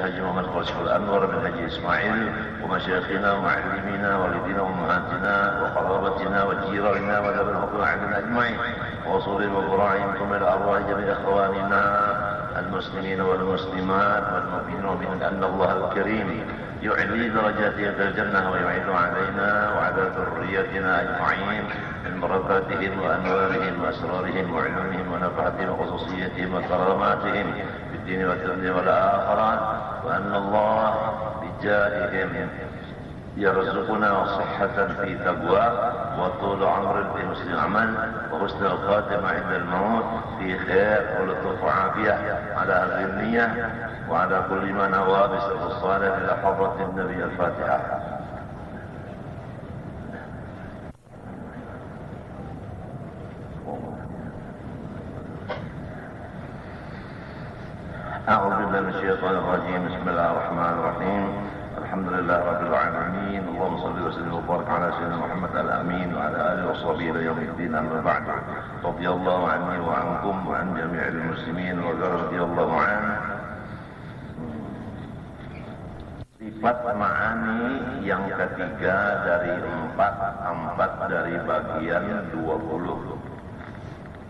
حج محمد القاسم الأنور بن حج إسماعيل ومشايخنا ومعلمينا والدينا وأمهاتنا وقرابتنا وجيراننا وذوي الحق علينا أجمعين وصول وفراعهم ثم إلى أرواح جميع إخواننا المسلمين والمسلمات والمؤمنين ومن أن الله الكريم يعلي درجاتهم في الجنة ويعين علينا وعلى ذريتنا أجمعين من بركاتهم وأنوارهم وأسرارهم وعلومهم ونفعتهم وخصوصيتهم وكراماتهم في الدين والدنيا والآخرة وأن الله بجاههم يرزقنا صحة في تقوى وطول عمر في حسن العمل وحسن الخاتمة عند الموت في خير ولطف وعافية على هذه النية وعلى كل ما نوى بسبب الصالح إلى حضرة النبي. الفاتحة. أعوذ بالله من الشيطان الرجيم. بسم الله الرحمن الرحيم. الحمد لله رب العالمين. اللهم صل وسلم وبارك على سيدنا محمد الأمين وعلى آله وصحبه إلى يوم الدين. أما بعد، رضي الله عني وعنكم وعن جميع المسلمين ورضي الله عنه. Sifat ma'ani yang ketiga dari empat dari bagian 20.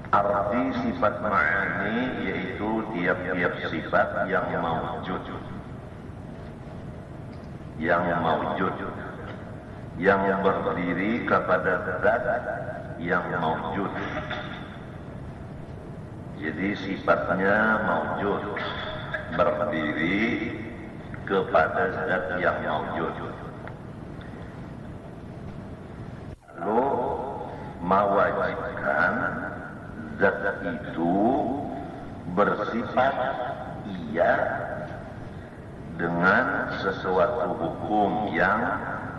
Arti sifat ma'ani yaitu tiap-tiap sifat yang mawjud, yang berdiri kepada zat yang mawjud. Jadi sifatnya mawjud, berdiri kepada zat yang mawjud. Lalu mewajibkan zat itu bersifat iya dengan sesuatu hukum yang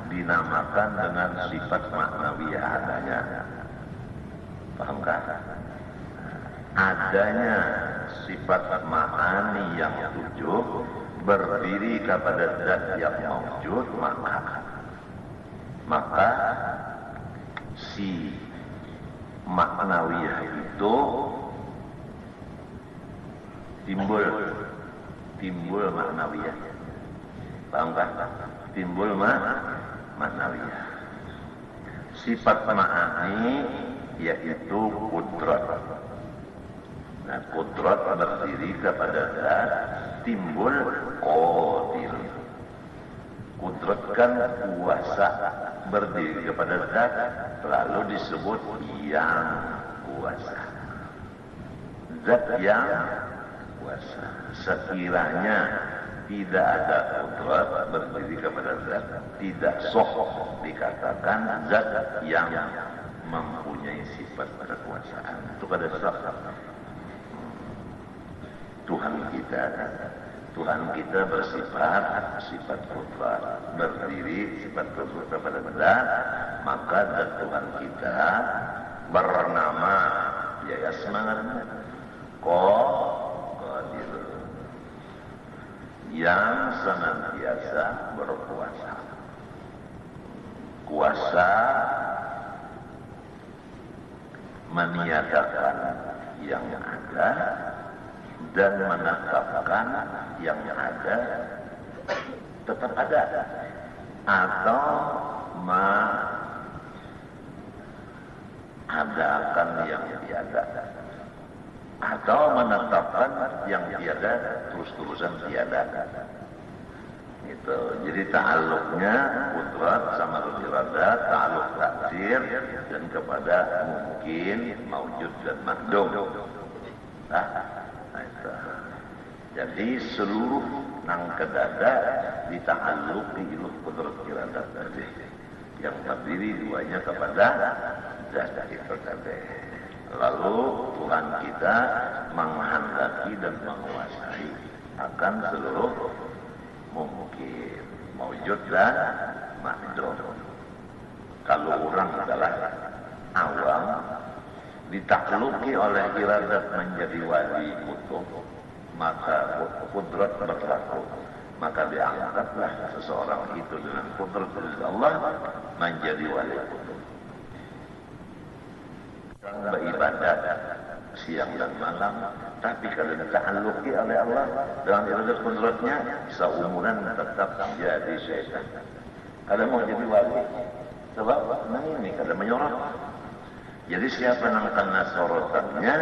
dinamakan dengan sifat maknawiyah adanya. Pahamkah? Adanya sifat ma'ani yang 7 berdiri kepada zat yang mawjud, maka si maknawiyah itu timbul maknawiyah. Paham kan? Timbul maknawiyah. Sifat ma'ani yaitu kudrat. Nah, kudrat berdiri kepada zat, timbul qadir. Kudrat kan kuasa, berdiri kepada zat, lalu disebut yang kuasa. Zat yang kuasa. Sekiranya tidak ada kudrat berdiri kepada zat, tidak sah dikatakan zat yang mempunyai sifat kekuasaan. Itu pada sah. Tuhan kita bersifat sifat kudrat, berdiri sifat kudrat kepada zat, maka zat Tuhan kita bernama, ya semangatnya, Qadir, yang senantiasa berkuasa. Kuasa meniadakan yang ada dan menetapkan yang ada tetap ada, atau mengadakan yang tiada, atau menetapkan yang tiada terus-terusan tiada. Itu jadi ta'alluqnya kudrat sama iradat, ta'alluq takdir dan kepada mungkin, maujud dan makdum. Itu. Jadi seluruh nang kedada dita'alluqi iluh kudrat iradat tadi, yang terdiri duanya kepada zat itu tadi. Lalu Tuhan kita menghendaki dan menguasai akan seluruh mungkin, maujud dan makdum. Kalau orang adalah awam, ditakluki oleh iradat menjadi wali kutub, maka kudrat berlaku, maka diangkatlah seseorang itu dengan kudrat Allah menjadi wali kutub. Beribadat siang dan malam Tapi kalau dita'alluqi oleh Allah dengan iradat qudratnya, seumuran tetap jadi syaitan. Kalau mau jadi wali, sebab nah ini kalau menyorot. Jadi siapa yang kena sorotannya,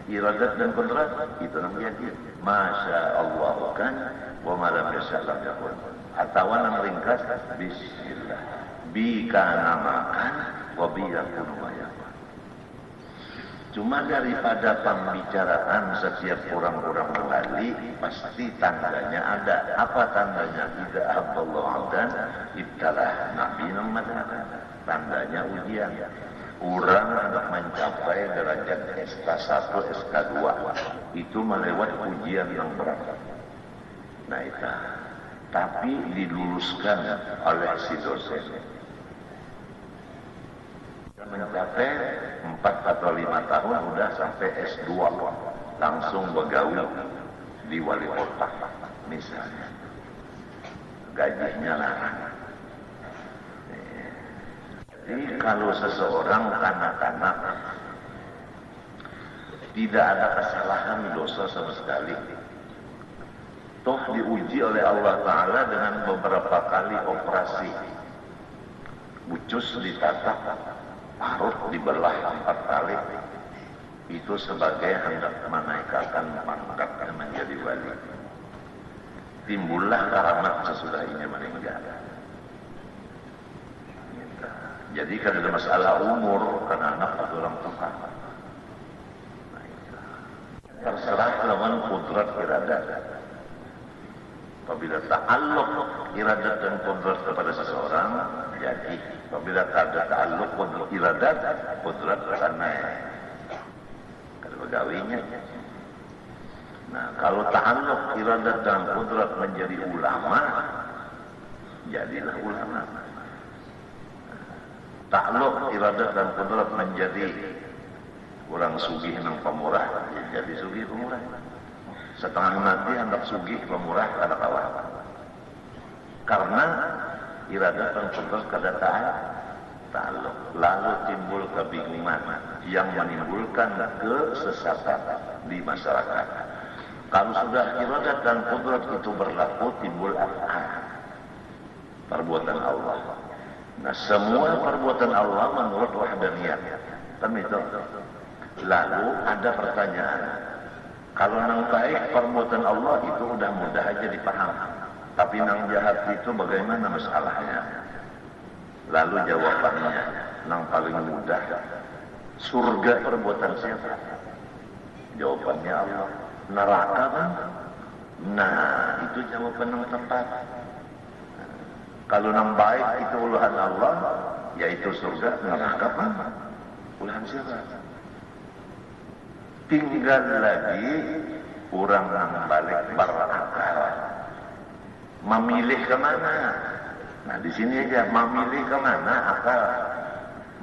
iradat dan qudrat, itu yang jadi. Masya Allah kan, wa malam yasya'lam yakun. Atau yang ringkas, bismillah. Bika namakan, wa biyakun wa yakun. Cuma daripada pembicaraan setiap orang-orang wali, pasti tandanya ada. Apa tandanya? Idza ahabballahu 'abdan ibtalah Nabi Muhammad. Tandanya ujian. Orang hendak mencapai derajat SK1, SK2 itu melewati ujian yang berat. Nah itu. Tapi diluluskan oleh si dosen. Mencapai 4 atau 5 tahun udah sampai S2, langsung begaul di wali kota misalnya, gajinya larang. Jadi kalau seseorang kanak-kanak tidak ada kesalahan dosa sama sekali, toh diuji oleh Allah Ta'ala dengan beberapa kali operasi, ucus ditatak, parut dibelah 4 kali, itu sebagai hendak menaikkan pangkatnya menjadi wali. Timbullah karamat sesudahnya meninggal. Jadi kan ada masalah umur, karena anak atau orang tua. Terserah lawan kudrat iradat. Apabila ta'alluq iradat dan kudrat kepada seseorang, jadi apabila tak ada ta'alluq iradat, kudrat karena kalau pegawainya. Nah, kalau ta'alluq iradat dan kudrat menjadi ulama, jadilah ulama. Ta'alluq iradat dan kudrat menjadi orang sugih nang pemurah, jadi sugih pemurah. Setengah mati hendak sugih pemurah kada kalah. Karena iradat dan kudrat kada ta'alluq. Lalu timbul kebingungan yang menimbulkan kesesatan di masyarakat. Kalau sudah iradat dan kudrat itu berlaku, timbul af'al, perbuatan Allah. Nah, semua perbuatan Allah menurut wahdaniyah. Kan itu. Lalu ada pertanyaan. Kalau nang baik perbuatan Allah itu udah mudah aja dipaham. Tapi nang jahat itu bagaimana masalahnya? Lalu jawabannya, nang paling mudah, surga perbuatan siapa? Jawabannya Allah. Neraka kan? Nah, itu jawaban yang tepat. Kalau nang baik itu uluhan Allah, yaitu surga, neraka kan? Uluhan siapa? Tinggal lagi orang yang balik berakal, memilih kemana. Nah di sini aja memilih kemana akal,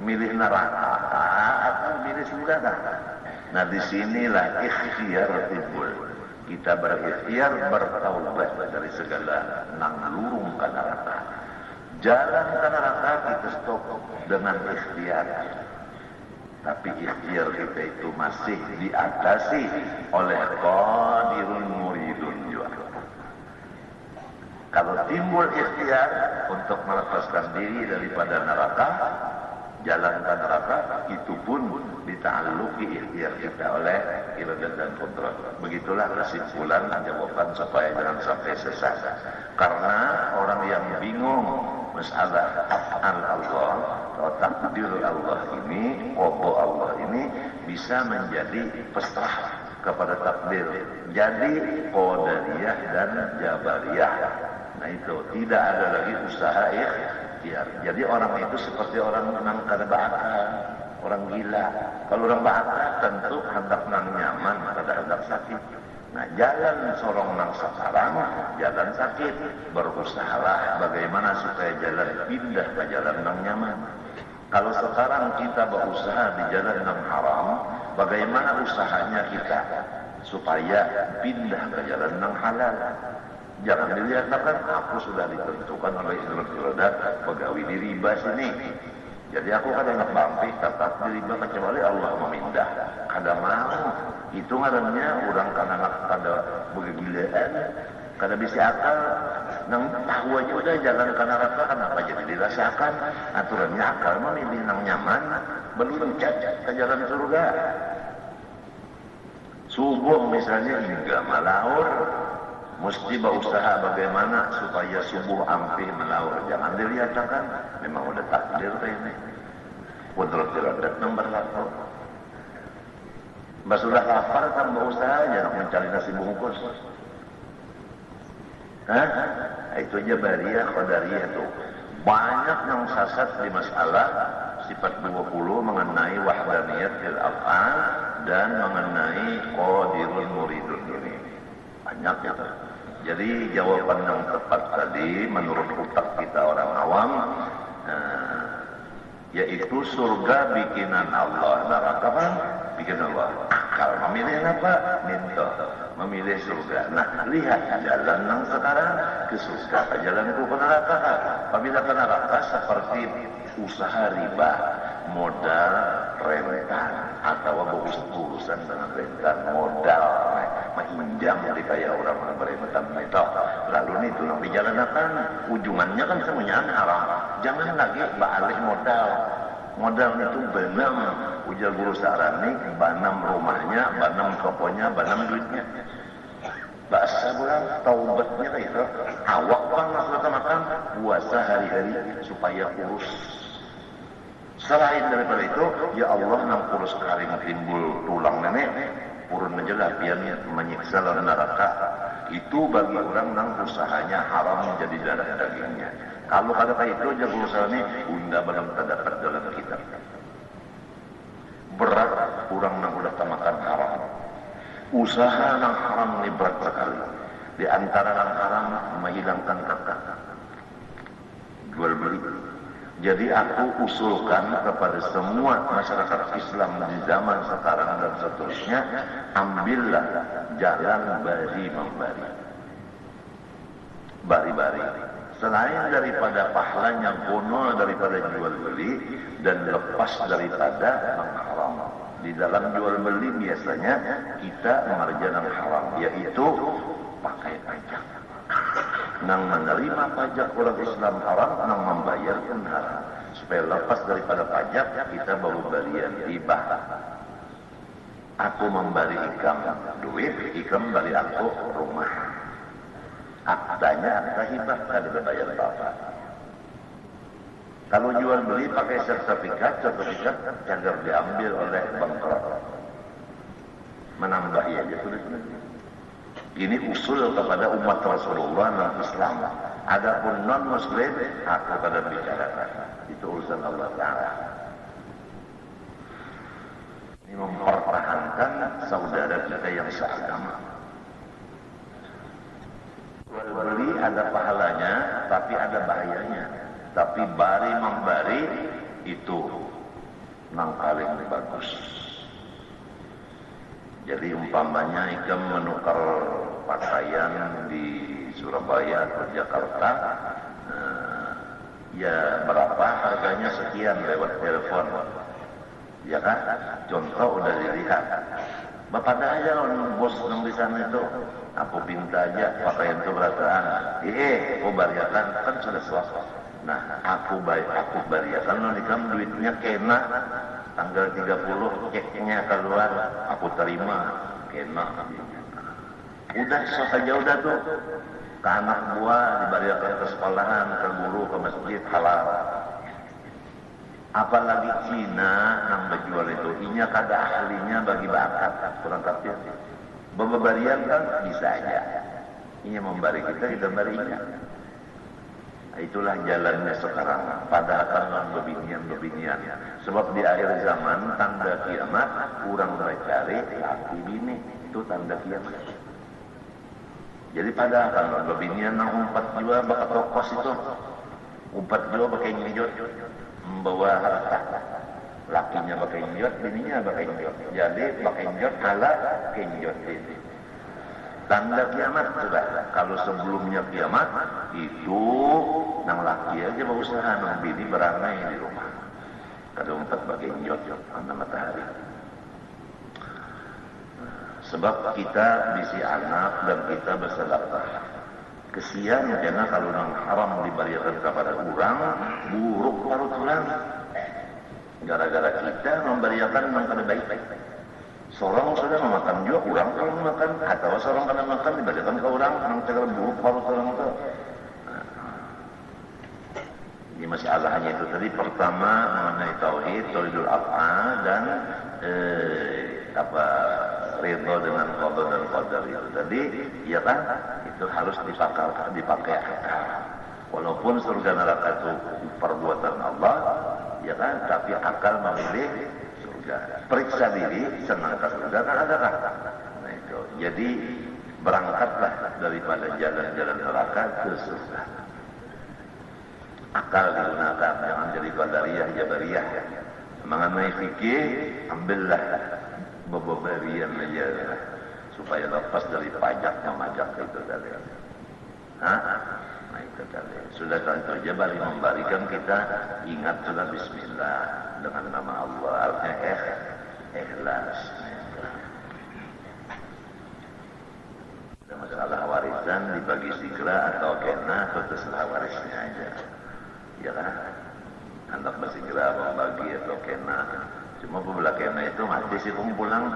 milih neraka atau milih surga. Nah di sinilah ikhtiar timbul. Kita berikhtiar bertaubat dari segala nang lurung ke neraka. Jalan ke neraka kita stop dengan ikhtiar. Tapi ikhtiar kita itu masih diatasi oleh qadirun muridun juga. Kalau timbul ikhtiar untuk melepaskan diri daripada neraka, jalan ke neraka, itu pun dita'alluqi ikhtiar kita oleh iradat dan kudrat. Begitulah kesimpulan jawaban supaya jangan sampai sesat. Karena orang yang bingung masalah af'al Allah atau takdir Allah ini, qada Allah ini bisa menjadi pasrah kepada takdir. Jadi qadariyah dan jabariyah. Nah itu tidak ada lagi usaha ikhtiar. Jadi orang itu seperti orang menang kada berakal, orang gila. Kalau orang berakal tentu hendak nang nyaman, kada hendak sakit. Nah jalan sorong nang sekarang, jalan sakit. Berusahalah bagaimana supaya jalan pindah ke jalan nang nyaman. Kalau sekarang kita berusaha di jalan nang haram, bagaimana usahanya kita supaya pindah ke jalan nang halal? Jangan dilihat kan aku sudah ditentukan oleh iradat pegawai di riba sini. Jadi aku kadang ngebampi tetap diriba kecuali Allah memindah. Kada mau. Itu ngarannya orang kana kada begilaan, kada bisa akal. Nang tahu aja udah jalan ke neraka kenapa jadi dirasakan? Aturannya akal memilih nang nyaman, meluncat ke jalan surga. Subuh misalnya hingga malaur, mesti berusaha bagaimana supaya subuh ampi melaur. Jangan dilihatkan, memang udah takdir ini. Kudrat tiradat nang berlaku. Sudah lapar kan berusaha aja nak mencari nasi bungkus. Itu aja bariyah qadariyah tuh. Banyak yang sasat di masalah sifat 20 mengenai wahdaniyat fil af'al dan mengenai qadirun muridun ini. Banyak itu. Jadi jawaban yang tepat tadi menurut otak kita orang awam yaitu surga bikinan Allah, neraka kan bikinan Allah. Akal memilih apa? Minta memilih surga. Nah, lihat jalan yang sekarang ke surga, jalan ke neraka. Apabila ke neraka seperti usaha riba, modal rentan atau urusan dengan rentan modal, menginjam di kayak orang berentan itu. Lalu itu yang dijalankan ujungannya kan semuanya haram. Jangan lagi balik modal. Modal itu benam ujar guru sarani, banam rumahnya, banam tokonya, banam duitnya. Bahasa bulan taubatnya kayak itu. Awak kan maksudnya makan puasa hari-hari supaya kurus. Selain daripada itu, ya Allah nang kurus karing timbul tulang nenek, purun menjelah biar menyiksa dalam neraka. Itu bagi orang nang usahanya haram menjadi darah dagingnya. Kalau ada kayak itu, jago usaha ini unda belum terdapat dalam kitab. Berat orang nang udah makan haram. Usaha nang haram ini berat sekali. Di antara nang haram menghilangkan zakat, jual beli. Jadi aku usulkan kepada semua masyarakat Islam di zaman sekarang dan seterusnya, ambillah jalan bari-membari. Bari-bari. Selain daripada pahalanya bono daripada jual beli dan lepas daripada mengharam. Di dalam jual beli biasanya kita mengerjakan haram, yaitu pakai pajak. Nang menerima pajak orang Islam haram, nang membayarkan haram. Supaya lepas daripada pajak, kita baru barian hibah. Aku memberi ikam duit, ikam beri aku rumah. Aktanya akta hibah, kada bayar apa-apa. Kalau jual beli pakai sertifikat cagar diambil oleh bangkrut. Menambah ya tulis. Ini usul kepada umat Rasulullah dan Islam. Adapun non-Muslim, aku kada bicarakan. Itu urusan Allah Ta'ala. Ini mempertahankan saudara kita yang seagama. Jual beli ada pahalanya, tapi ada bahayanya. Tapi bari membari itu nang paling bagus. Jadi umpamanya ikam menukar pakaian di Surabaya atau Jakarta, ya berapa harganya sekian lewat telepon, ya kan? Contoh udah dilihat. Bapak dah aja bos yang di sana itu, aku minta aja pakaian itu berataan. Aku bariakan kan sudah swasta. Nah, aku bariakan lo nikam duitnya kena. Tanggal 30 ceknya keluar, aku terima, kena. Udah saja udah tuh. Ke anak buah dibariakan ke sekolahan, ke guru, ke masjid, halal. Apalagi Cina yang berjual itu, inya kada ahlinya bagi bakat, kurang kapir. Berbarian kan bisa aja. Inya membari kita barinya. Itulah jalannya sekarang. Padahal kan bebinian. Sebab di akhir zaman tanda kiamat kurang mencari laki bini, itu tanda kiamat. Jadi padahal kan bebinian nang umpat jua bakal tokos itu, umpat jua pakai nyot, membawa harta. Lakinya pakai nyot, bininya pakai nyot. Jadi pakai nyot kalah pakai nyot ini. Tanda kiamat sudah. Kalau sebelumnya kiamat itu nang laki aja berusaha, nang bini berangai di rumah. Kada umpat bagai nyot anda matahari. Sebab kita bisi anak dan kita bersedekah. Kesian karena kalau nang haram diberikan kepada orang, buruk parut orang. Gara-gara kita memberikan nang kada baik-baik. Seorang sudah memakan juga, orang kalau memakan, atau seorang kada makan diberikan ke orang, nang cara buruk parut orang itu. Ini masalahnya itu tadi. Pertama mengenai tauhidul af'al dan ridho dengan qada dan qadar itu tadi, ya kan? Itu harus dipakai akal. Walaupun surga neraka itu perbuatan Allah, ya kan? Tapi akal memilih surga. Periksa diri, senang ke surga kan adakah? Nah itu. Jadi berangkatlah daripada jalan-jalan neraka ke surga. Akal digunakan, jangan jadi qadariyah, jabariyah. Mengenai fikih, ambillah beberian aja supaya lepas dari pajak memajak itu tadi. Nah itu tadi. Sudah tentu aja balik memberikan kita ingat sudah bismillah dengan nama Allah, artinya ikhlas. Ada masalah warisan dibagi sikla atau kena atau terserah warisnya aja. Ya kan? Anak bersikla membagi atau kena. Cuma pembela kena itu mati sih pulang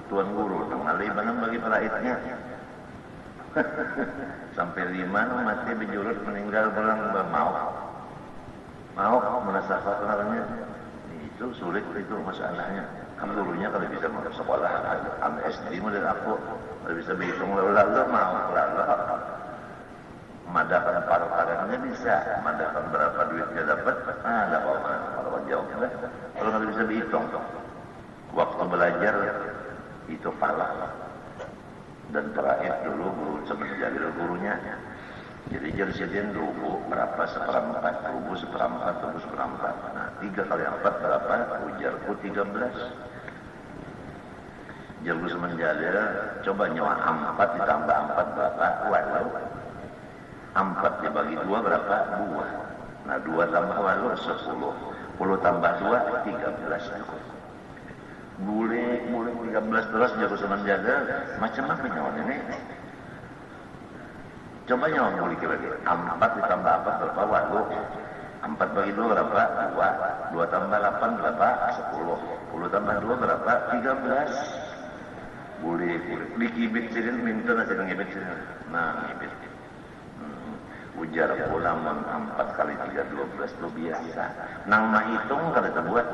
tuan guru ngalih banang bagi peraitnya. Sampai 5 mati berjurut meninggal pulang mau menasahkan orangnya. Itu sulit itu masalahnya. Kan gurunya kalau bisa masuk sekolah anak SD model aku kalau bisa berhitung lalu mau madakan para-paranya bisa, madakan berapa duitnya dapat, ada kalau jauh kan. Kalau nggak bisa dihitung, waktu belajar itu pala. Dan terakhir dulu guru semenjak gurunya, jadi jadi dulu berapa seperempat, rubuh seperempat. Nah 3 kali 4 berapa? Ujarku 13. Jalur semenjala, coba nyawa 4 ditambah 4 berapa? Walau 4 dibagi 2 berapa? 2. Nah 2 tambah walau 10. 10 tambah 2 13. Boleh 13 terus jago semenjala. Macam apa nyawa ini? Coba nyawa boleh kira-kira 4 ditambah 4 berapa? Walau 4 bagi 2 berapa? 2. 2 tambah 8 berapa? 10. 10 tambah 2 berapa? 13. Boleh. Dikibit sini minta nasi ngibit sini. Nah ngibit. Ujar pula 4 kali 3 12 itu biasa. Nang mahitung kada terbuat.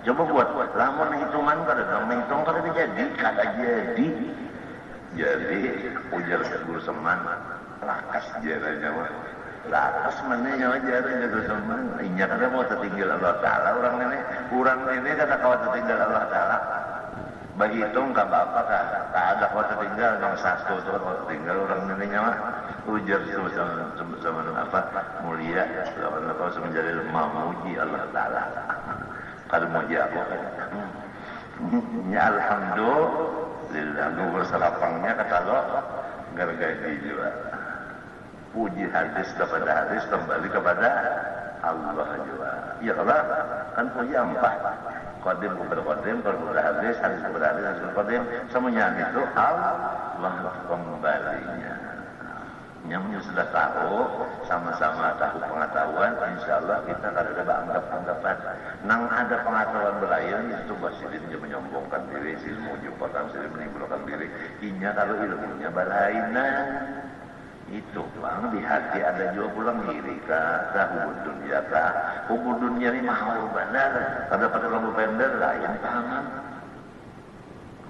Coba buat. Lamun hitungan kada nang mahitung kada jadi. Jadi ujar guru seman lakas jaranya mah. Lakas mana nyawa jaranya guru seman. Inya kada mau tertinggal Allah Taala orang ini kada kau tertinggal Allah Taala. Bagi hitung tak apa-apa kan. Tak ada kau tertinggal yang satu tu kau tertinggal orang ini nyawa. Ujar sama apa mulia sama kau menjadi memuji Allah Taala. Kalau muji aku kan. Ya alhamdulillah gugur serapangnya kata lo gargaji juga. Puji hadis kepada hadis kembali kepada Allah juga. Ya Allah kan puji 4. Qadim kepada qadim, kepada hadis kepada hadis kepada qadim. Semuanya itu Allah kembalinya. Yang sudah tahu, sama-sama tahu pengetahuan, insya Allah kita kada ada anggap-anggapan. Nang ada pengetahuan berlain, itu basilin dia menyombongkan diri, silmu jumpatan, silmu menimbulkan diri. Inya kalau ilmunya berlainan, itu bang di hati ada juga pulang diri kata hubud dunia ini mahal benar. Kada pada kamu pendel lain pahaman.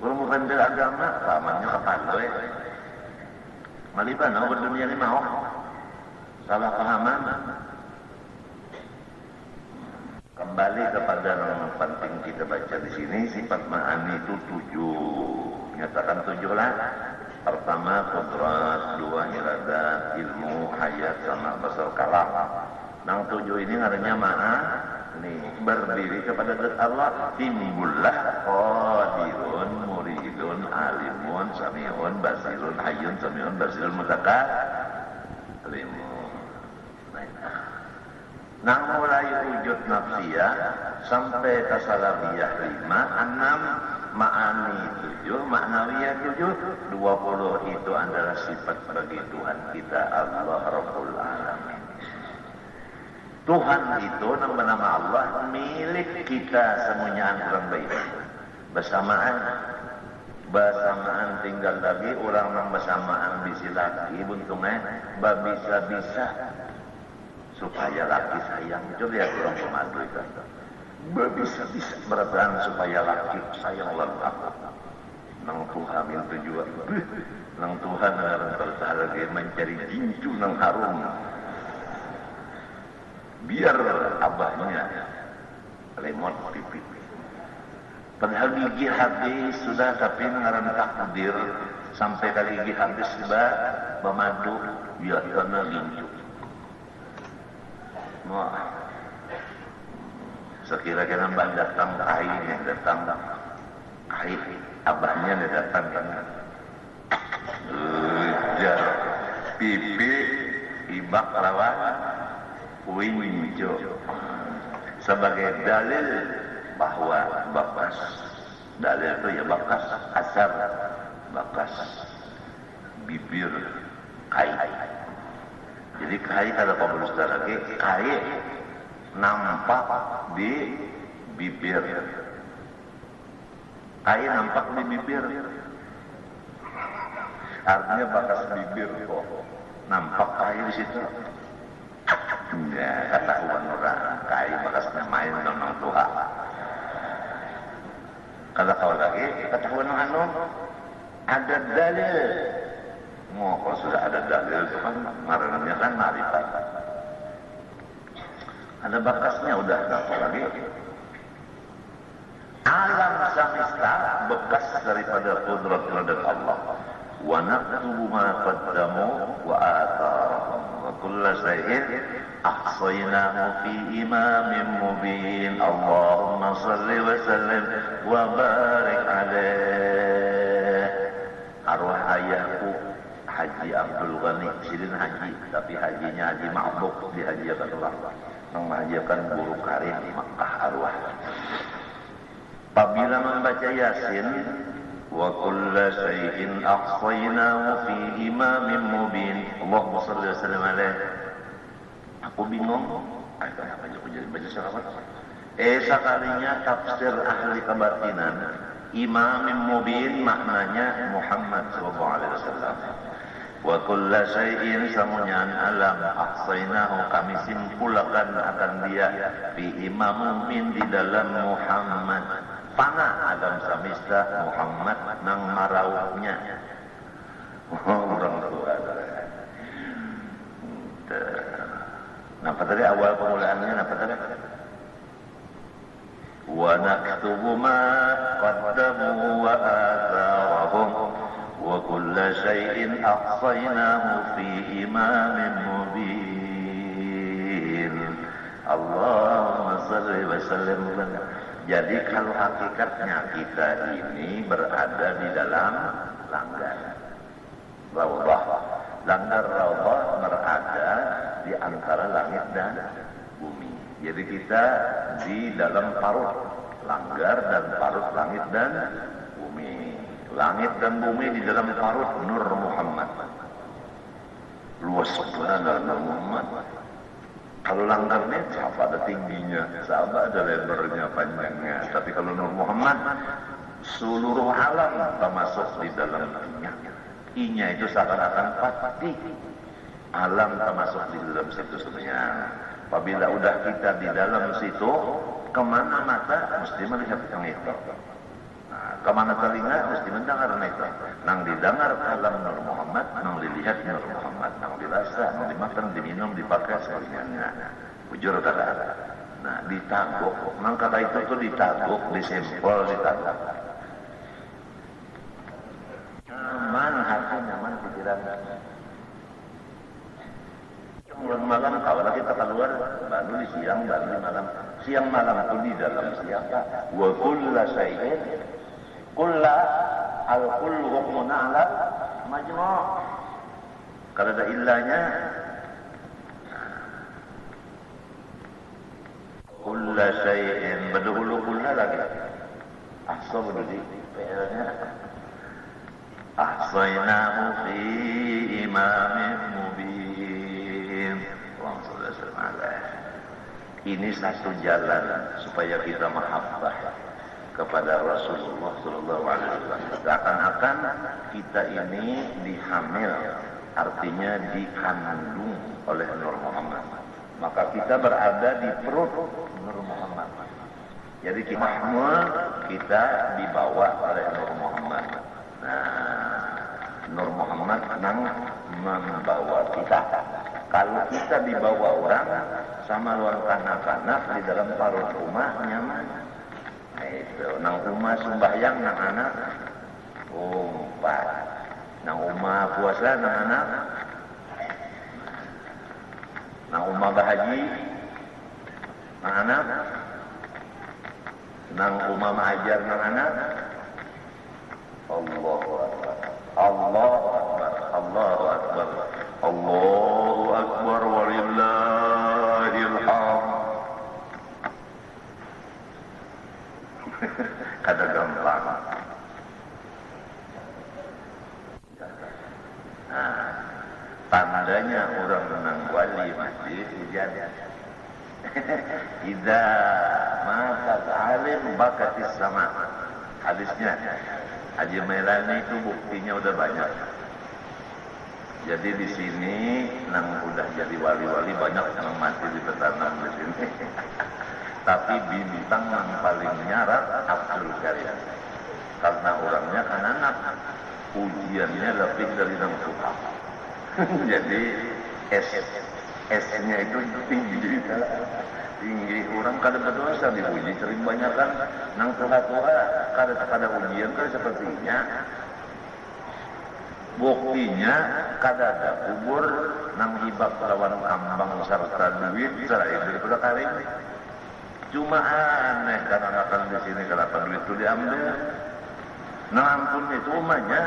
Kalau mau pendel agama, pahamannya kepandai. Maliban, hubud dunia ini mau salah pahaman. Kembali kepada yang penting kita baca di sini, sifat ma'ani itu 7. Nyatakan 7 lah. Pertama kudrat, 2 iradat, ilmu, hayat, sama basal kalam. Nang 7 ini artinya mana? Nih, berdiri kepada zat Allah, timbullah qadirun, muridun, alimun, samiun, basirun, hayyun, samiun, basirun, mutakalim. Nang mulai wujud nafsiyah sampai kasalabiyah 5, 6 ma'ani 7, ma'nawiyah 7, 20 itu adalah sifat bagi Tuhan kita Allah Rabbul Alamin. Tuhan itu nama Allah milik kita semuanya orang baik. Bersamaan tinggal lagi orang yang bersamaan bisi laki buntungnya bisa supaya laki sayang. Coba lihat orang pemadu itu. Bisa berperan supaya laki sayang Allah. Nang Tuhan itu juga. Nang Tuhan orang tertarik mencari jinju nang harum. Biar abahnya lemot pipit. Padahal gigi habis sudah, tapi ngaran takdir sampai kali gigi habis sudah memadu biar kena gincu. Wah, sekira-kira mbak datang kai abahnya dia datang kan. Ujar pipi ibak lawan winjo sebagai dalil bahwa bakas dalil itu ya bakas asar, bakas bibir kai. Jadi kai kalau kamu lagi kai nampak di bibir, kai nampak di bibir, artinya bakas bibir kok nampak kai di situ. Ya, ketahuan orang kai bakasnya main nonton Tuhan. Kalau kau lagi ketahuan anu ada dalil. Kalau sudah ada dalil itu kan marahnya kan marifat. Ada bakasnya udah apa lagi? Alam semesta bekas daripada kudrat terhadap Allah. Wa naktubu ma qaddamu wa atharahum wa kullu shay'in ahsaynahu fi imamin mubin. Allahumma salli wa sallim wa barik alaih. Arwah ayahku Haji Abdul Ghani silin haji, tapi hajinya haji ma'buk, dihajiakan Allah menghajiakan guru karim di Makkah arwah. Apabila membaca Yasin wa kullu shay'in ahsaynahu fi imamin mubin. Allahumma shalli wa sallim alaihi. Aku bingung, kenapa jadi baca selawat? Sekalinya tafsir ahli kebatinan imamin mubin maknanya Muhammad sallallahu alaihi wasallam. Wa kullu shay'in samunyan alam ahsaynahu kami simpulkan akan dia fi imamin di dalam Muhammad. Pana alam samista Muhammad nang maraunya. Orang tua. Napa tadi awal permulaannya napa tadi? Wa naktubu ma qaddamu wa atharahum wa kullu shay'in ahsaynahu fi imamin mubin. Allahumma shalli wa sallim. Jadi kalau hakikatnya kita ini berada di dalam langgar Raudhah. Langgar Raudhah berada di antara langit dan bumi. Jadi kita di dalam parut langgar dan parut langit dan bumi. Langit dan bumi di dalam parut Nur Muhammad. Luas banget Nur Muhammad. Kalau langgarnya siapa ada tingginya, siapa ada lebarnya, panjangnya. Tapi kalau Nur Muhammad, seluruh alam termasuk di dalam I-nya. I-nya itu seakan-akan pati. Alam termasuk di dalam situ sebenarnya. Apabila udah kita di dalam situ, kemana mata mesti melihat yang itu. Nah, kemana telinga mesti mendengar itu. Nang didengar kalam Nur Muhammad, nang dilihat Nur Muhammad, nang dirasa, nang dimakan, diminum, dipakai sekaliannya. Bujur kata. Nah, ditaguk. Nang kata itu tuh ditaguk, disempol, ditaguk. Nyaman hati, nyaman pikiran. Yang malam kalau kita keluar, baru di siang, baru di malam. Siang malam pun di dalam siapa? Wa kullu shay'in kulla al-kullu hukmun ala majmu'. Kalau ada illahnya kulla syai'in berdahulu kulla lagi ahsa berdudi PR-nya ahsaynahu fi imamin mubin. Ini satu jalan supaya kita mahabbah kepada Rasulullah sallallahu alaihi wasallam. Seakan-akan kita ini dihamil, artinya dikandung oleh Nur Muhammad. Maka kita berada di perut Nur Muhammad. Jadi kita dibawa oleh Nur Muhammad. Nah, Nur Muhammad membawa kita. Kalau kita dibawa orang sama luar kanak-kanak di dalam parut rumah nyaman. Nah, itu nang rumah sembahyang nang anak umpat. Nang rumah puasa nang anak. Nang rumah bahaji nang anak. Nang rumah mengajar nang anak. Allahu Akbar. Allahu Akbar. Allahu Akbar. Allahu Akbar walillahil hamd. Kada gampang. Nah, tandanya orang menang wali masjid hujan. Idza matat alim bakatis sama. Hadisnya Haji Mailani itu buktinya udah banyak. Jadi di sini nang udah jadi wali-wali banyak yang mati di petanang di sini. Tapi bintang yang paling nyarat Abdul Karim. Karena orangnya kan anak, ujiannya lebih dari 6 Tuhan. Jadi S-nya itu tinggi. Tinggi orang kada berdosa diuji sering banyak kan nang tua-tua kada ujian kan sepertinya. Buktinya kada ada kubur nang hibak lawan kambang serta duit selain daripada karing. Cuma aneh karena makan di sini kenapa duit itu diambil. Nah ampun itu umahnya.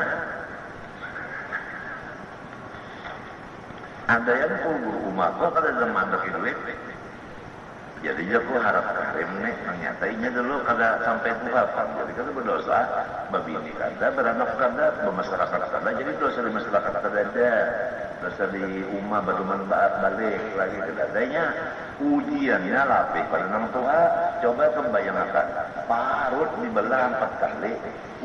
Ada yang kubur rumah kok kada ada mandek duit. Jadi aku harap karim nih, ternyata dulu kada sampai tuhapan, jadi kada berdosa, babi ini kada, beranak kada, bermasyarakat kada, jadi dosa di masyarakat kada ada, dosa di umat baduman balik lagi kada adanya, ujiannya lapih pada nang Tuhan, coba membayangkan, parut dibelah 4 kali,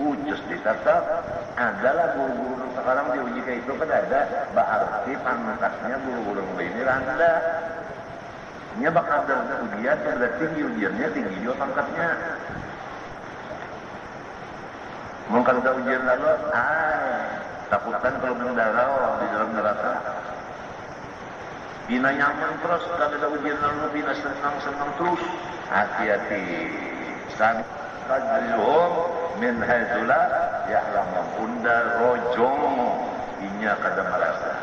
ucus ditatap, adalah guru-guru sekarang diuji kayak itu kada ada, berarti pangkatnya guru-guru ini rendah. Nya bakal ada ujian, ada tinggi ujiannya, tinggi juga pangkatnya. Mungkin ada ujian lalu, takutan kalau mendarah di dalam neraka. Bina nyaman terus, kalau ada ujian lalu, bina senang-senang terus. Hati-hati. Sang tajrihum min haizula ya'lamu unda rojong inya kada merasa.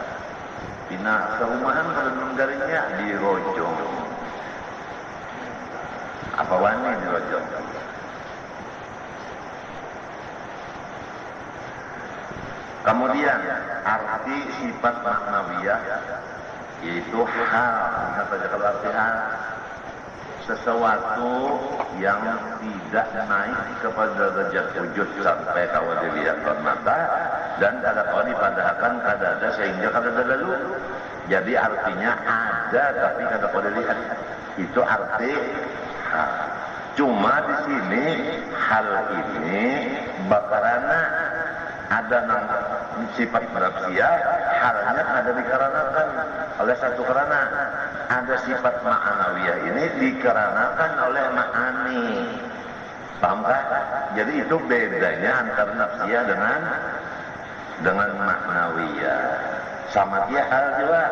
Bina serumahan kalau menggarinya di rojong. Apa wani di rojong? Kemudian arti sifat maknawiyah yaitu hal. Ingat saja kalau arti hal, sesuatu yang tidak naik kepada derajat wujud sampai kawal dilihat mata dan kada kau dipadahkan kada ada sehingga kada ada lalu. Jadi artinya ada tapi kada kau dilihat. Itu arti hal. Cuma di sini hal ini bakarana ada nang sifat manusia, halnya ada dikarenakan oleh satu karena ada sifat ma'anawiyah ini dikarenakan oleh ma'ani. Paham kan? Jadi itu bedanya antara nafsiyah dengan ma'nawiyah. Sama dia hal juga.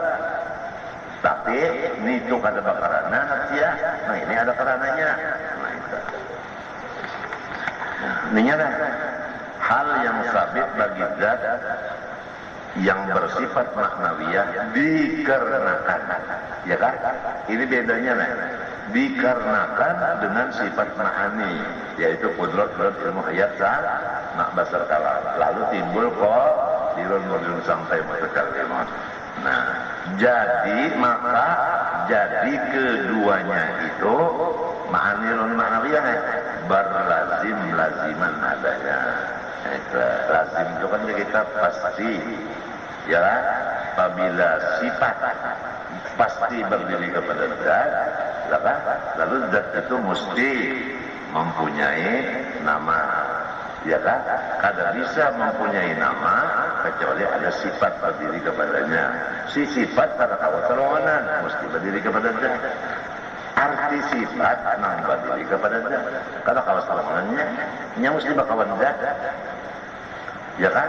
Tapi ini itu kata bakarana nafsiyah. Nah ini ada karenanya. Nah itu. Ininya dah. Hal yang sabit bagi zat yang bersifat maknawiyah dikarenakan, ya kan? Ini bedanya nih, dikarenakan dengan sifat ma'ani, yaitu kudrat ilmu hayat zat, makbasar kalam. Lalu timbul kok dirun-run sampai mutakallimun. Nah, jadi maka jadi keduanya itu ma'anirun ma'nawiyah berlazim-laziman adanya. Lazim itu kan kita pasti, ya, apabila sifat pasti berdiri kepada zat, lalu zat itu mesti mempunyai nama, ya kan? Kada bisa mempunyai nama kecuali ada sifat berdiri kepadanya. Si sifat kada kawa terlawanan mesti berdiri kepada zat. Arti sifat nang berdiri kepada zat. Kada kawa terlawanannya, nya mesti bakawan zat. Ya kan?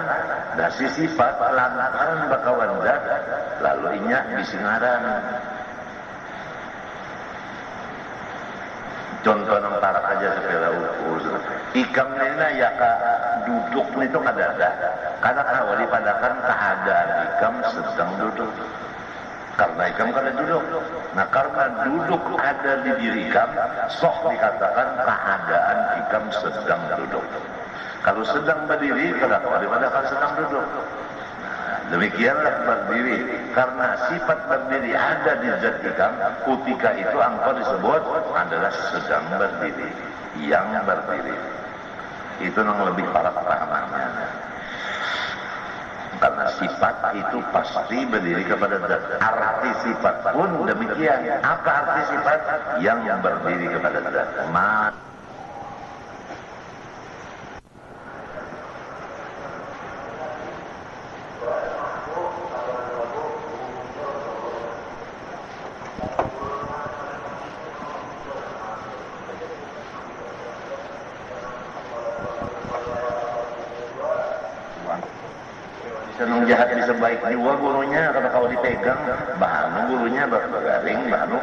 Dah si sifat lantaran bakawan zat, lalu inya bisingaran. Contoh nang tarak aja sepeda ukur. Ikam nena ya ka duduk itu kada ada. Karena kalau dipadakan keadaan ikam sedang duduk. Karena ikam kada duduk. Nah karena duduk ada di diri ikam, sok dikatakan keadaan ikam sedang duduk. Kalau sedang berdiri, kada kalau dipadakan sedang duduk. Demikianlah berdiri, karena sifat berdiri ada di zat ikam, ketika itu engkau disebut adalah sedang berdiri, yang berdiri. Itu yang lebih parah pahamannya. Karena sifat itu pasti berdiri kepada zat. Arti sifat pun demikian. Apa arti sifat? Yang berdiri kepada zat. Senang jahat bisa baik jiwa gurunya, kata kau dipegang, bahanu gurunya bergaring, bahanu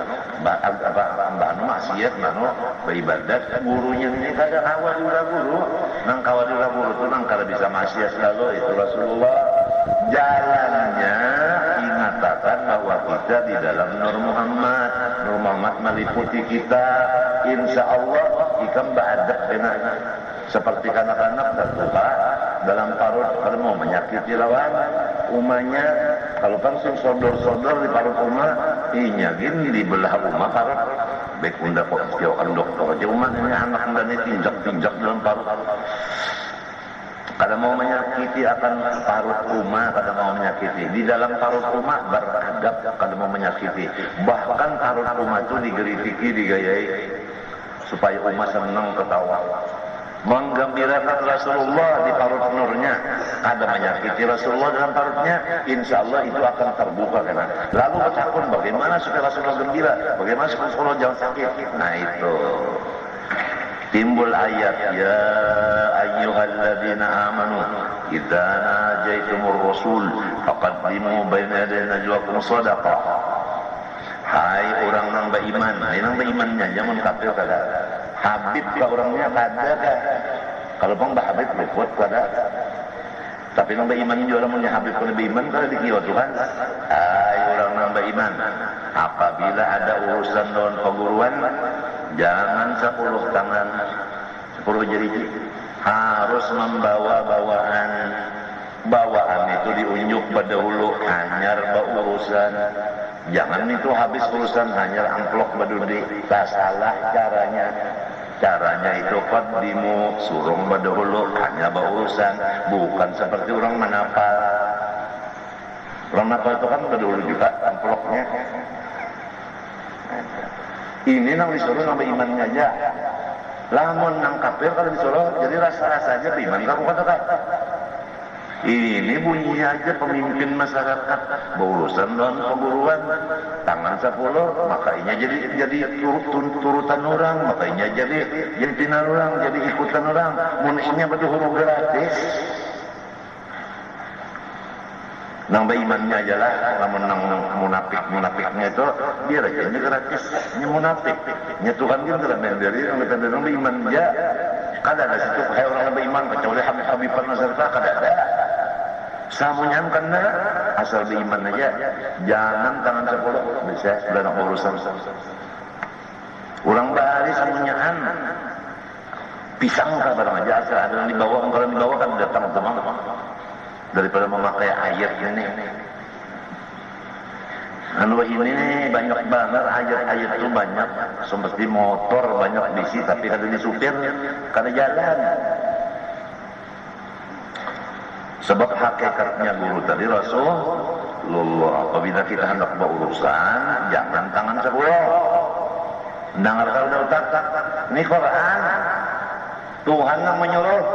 maksiat, bahanu beribadat, gurunya ini kada kawal guru, nang kawal guru tu nang kada bisa maksiat selalu, itu Rasulullah. Jalannya ingatakan bahwa kita di dalam Nur Muhammad meliputi kita, insya Allah ikam ba'adak benar. Seperti kanak-kanak terluka dalam parut, kalau mau menyakiti lawan umanya, kalau langsung sodor-sodor di parut umah, inyagin di belah umah parut baik unda kok jauhkan dokter aja umah ini anak unda ini tinjak dalam parut. Kada mau menyakiti akan parut rumah, kada mau menyakiti di dalam parut rumah beradab, kada mau menyakiti, bahkan parut rumah itu digeritiki, digayai supaya umat senang ketawa, menggembirakan Rasulullah di parut nurnya, kada menyakiti Rasulullah dalam parutnya, insya Allah itu akan terbuka kan. Lalu bertakun bagaimana supaya Rasulullah gembira, bagaimana supaya Rasulullah jangan sakit. Nah itu timbul ayat, ya ayyuhalladzina amanu idza najaitumur rasul faqaddimu baina yaday najwakum shadaqah. Hai orang nang beriman, nang berimannya jangan kafir kada. Habib ke orangnya kada ka. Kalau pun bah Habib luput kada. Tapi nang beriman juga orang Habib kalau beriman kada dikiwa Tuhan. Hai orang nang beriman, apabila ada urusan dengan perguruan, jangan 10 tangan 10 jari, harus membawa bawaan itu diunjuk pada hulu hanyar urusan. Jangan itu habis urusan hanyar amplok badudi. Tak salah caranya itu qaddimu, surung pada hulu hanya urusan, bukan seperti orang menapal. Orang menapal itu kan pada hulu juga amploknya. Ini nang disuruh nang berimannya aja. Lamun nang kafir kalau disuruh jadi rasa-rasa aja beriman kamu katakan. Ini bunyinya aja pemimpin masyarakat berurusan dengan perguruan tangan 10, makanya jadi turutan orang, makanya jadi pinan orang, jadi ikutan orang. Munihnya betul huruf gratis. Nang berimannya aja lah, namun nang munafiknya itu dia aja ini gratis, ini munafik. Nya Tuhan kan dalam dari yang nang beriman aja. Kada ada situ hai orang beriman kecuali Habib Nazarta kada ada. Samunyan kena asal beriman aja, jangan tangan 10 bisa sudah nak urusan. Orang bahari samunyan pisang ka barang aja asal ada yang dibawa, kalau dibawa kan datang teman daripada memakai ayat ini. Anu ini banyak banget ayat-ayat itu banyak, seperti motor banyak bisi tapi kada disupir, kada jalan. Sebab hakikatnya guru tadi Rasulullah, apabila kita hendak berurusan jangan tangan sebelah. Dengar kalau udah ini Quran Tuhan yang menyuruh,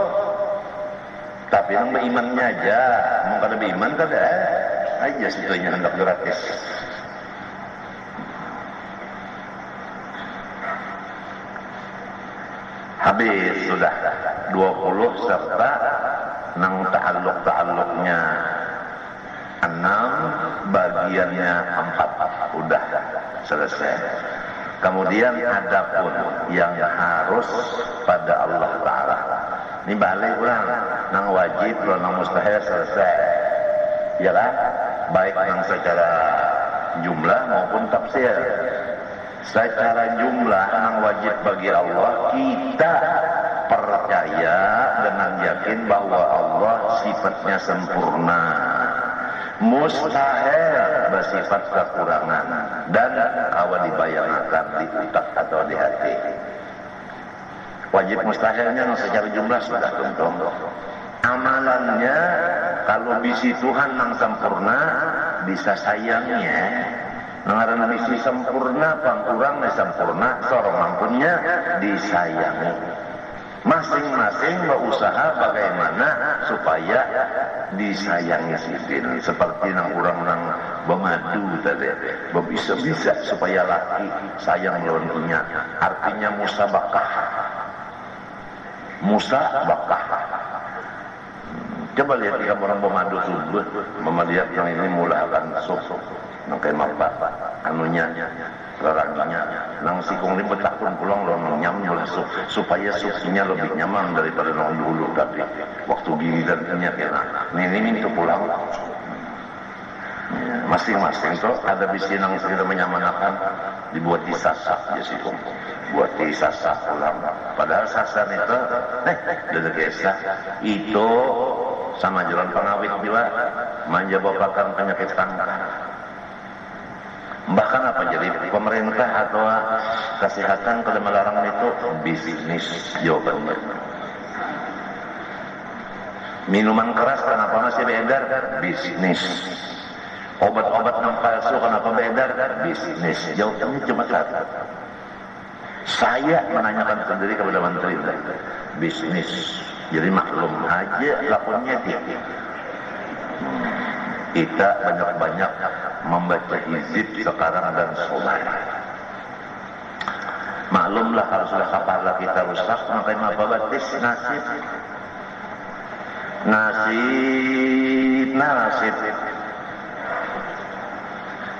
tapi yang berimannya aja, mau kada beriman kada aja situnya hendak gratis. Habis sudah 20 serta nang ta'alluq-ta'alluqnya 6, bagiannya 4 udah selesai. Kemudian adapun yang harus pada Allah Ta'ala, ini balik ulang nang wajib nang mustahil selesai, ya kan? Baik nang secara jumlah maupun tafsir. Secara jumlah yang wajib bagi Allah, kita percaya dengan yakin bahwa Allah sifatnya sempurna, mustahil bersifat kekurangan, dan kawan dibayangkan di otak atau di hati. Wajib mustahilnya secara jumlah sudah tentu. Amalannya kalau bisi Tuhan yang sempurna bisa sayangnya. Ngarana misi sempurna, pangkurang sempurna, sorong mampunya disayangi. Masing-masing berusaha bagaimana supaya disayangi sidin. Seperti nang orang nang bemadu tadi, bisa supaya laki sayang lawan punya. Artinya musabakah. Coba lihat jika orang pemadu subuh, melihat yang ini mulai akan sok nangkai mapa, anunya, larangnya, nang sikung limpet takun pulang loh nyam mulai supaya susunya lebih nyaman daripada nang dulu tapi waktu gilirannya kena, ini minta pulang. Masing-masing tuh ada bisi nang segera menyamanakan dibuat disasak ya sikung. Buat disasak pulang. Padahal sasan itu, dari kisah itu sama jalan pengawit juga menjawabkan penyakit kanker. Bahkan apa jadi pemerintah atau kesehatan kalau melarang itu bisnis jawabannya. Minuman keras kenapa masih beredar? Bisnis. Obat-obat yang palsu kenapa beredar? Bisnis. Jawabannya cuma satu. Saya menanyakan sendiri kepada menteri bisnis. Jadi maklum aja lakonnya dia. Kita banyak-banyak membaca hizib sekarang dan sholat. Maklumlah kalau sudah kepala kita rusak, makanya apa batis nasib.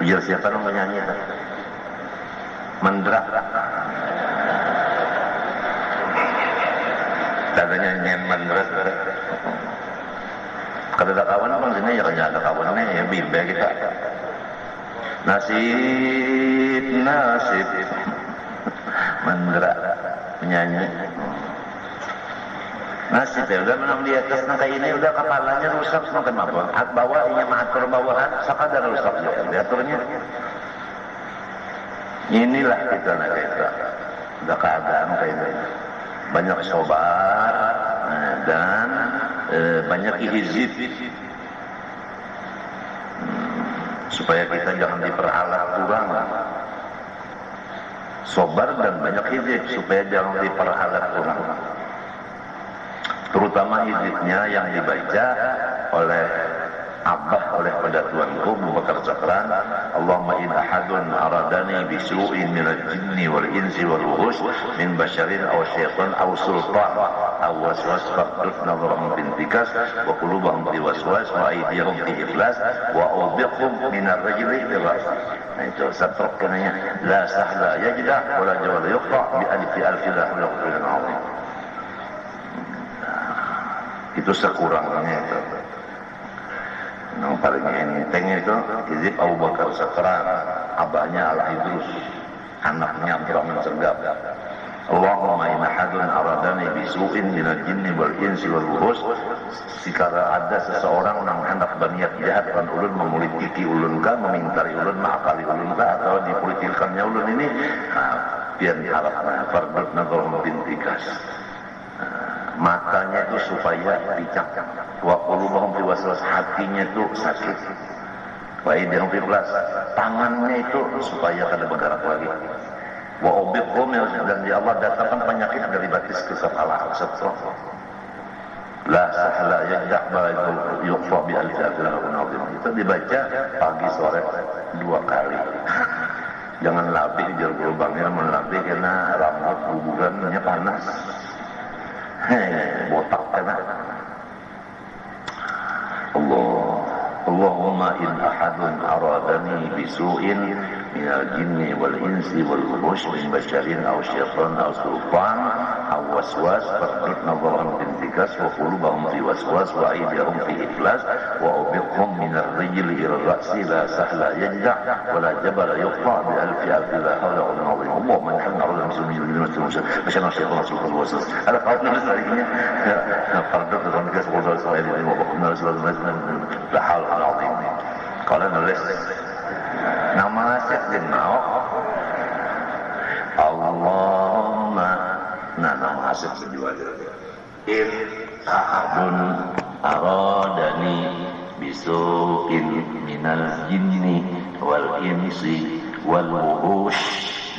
Biar siapa yang menyanyi? Mendrak. Katanya nyanyian mendrak. Kalau ada kawan bang sini ya kan ada kawannya ya bimbel kita. Nasib mendrak menyanyi. Nasib ya udah menang di atas nangka ini udah kepalanya rusak semakin apa? Bawahnya mengatur bawahan sakadar rusak juga diaturnya. Inilah kita nak kita. Udah keadaan kayak ini. Banyak sobar dan banyak hizib supaya kita jangan diperalat kurang. Sobar dan banyak hizib supaya jangan diperalat kurang. Terutama hizibnya yang dibaca oleh Abah oleh pada Tuanku Abu Bakar Zakran, Allahumma in ahadun aradani bisu'in minal jinni wal insi wal wuhush min basharin aw syaitan aw sultan aw waswas faqdud nazarahum bintikas wa qulubahum fi waswas wa aydihum fi iflas wa awbiqhum minar rajuli birras. Nah itu satrok kenanya la sahla yajdah wa la jawala yuqta bi alifi alfilah wa laqulun azim. Itu sekurangnya itu. Yang paling enteng itu hizib Abu Bakar Zakran, abahnya Al-Idrus, anaknya Abdurrahman Sergap. Allahumma in ahadun aradani bisu'in minal jinni wal insi wal wuhus. Jika ada seseorang yang hendak berniat jahat kan ulun memulitiki ulun ka, memintari ulun, mengakali ulun ka, atau dipulitilkannya ulun ini, biar harapnya fardut nadhar bintikas. Matanya itu supaya bijak, wa qulubuhum fi waswas, hatinya itu sakit, wa aydihum fi ikhlas, tangannya itu supaya kada bergerak lagi, wa ubiqhum, dan ya Allah datangkan penyakit dari batis ke kepala, stroke. La sahla yajdah ba'du yuqfa bi al-jazaa nazim. Itu dibaca pagi sore 2 kali. Jangan labih jar lubangnya, melabih karena rambut gugurannya panas. Botak kena. Allahumma in ahadun aradani bisu'in minal jinni wal insi wal wuhush min basyarin aw syaitan aw sultan aw waswas fardud nadharan bintikas wa qulubahum fi waswas wa aydihum fi iflas wa ubiqhum min ar-rijli ila ar-ra'si la sahla yajda' wa la jabala yuqta bi alfi alfi la hawla wa la quwwata illa billah. Man kana a'udhu muslimin min muslimin basyana syaitan sultan waswas. Ada faedahnya lagi fardud nadharan bintikas wa qulubahum fi waswas wa qulubahum la hawla wa la quwwata. Kalau nulis nama nasihat jeung naon? Allahumma, nah nama nasihat juga. In ahadun aradani bisu'in minal jinni wal insi wal wuhush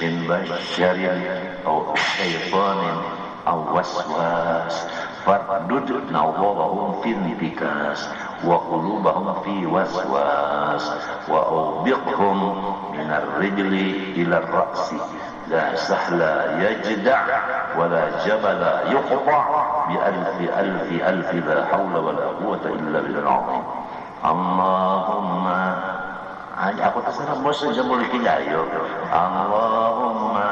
min basyarin aw syaitanin aw waswas fardud nawwarahum fintikas wa qulubahum fi waswas wa ubiqhum min ar-rijli ila ar-ra'si la sahla yajda' wa la jabala yuqta' bi alfi alfi la hawla wa la quwwata illa billahil azim. Allahumma, aku terserah bos saja boleh ayo. Allahumma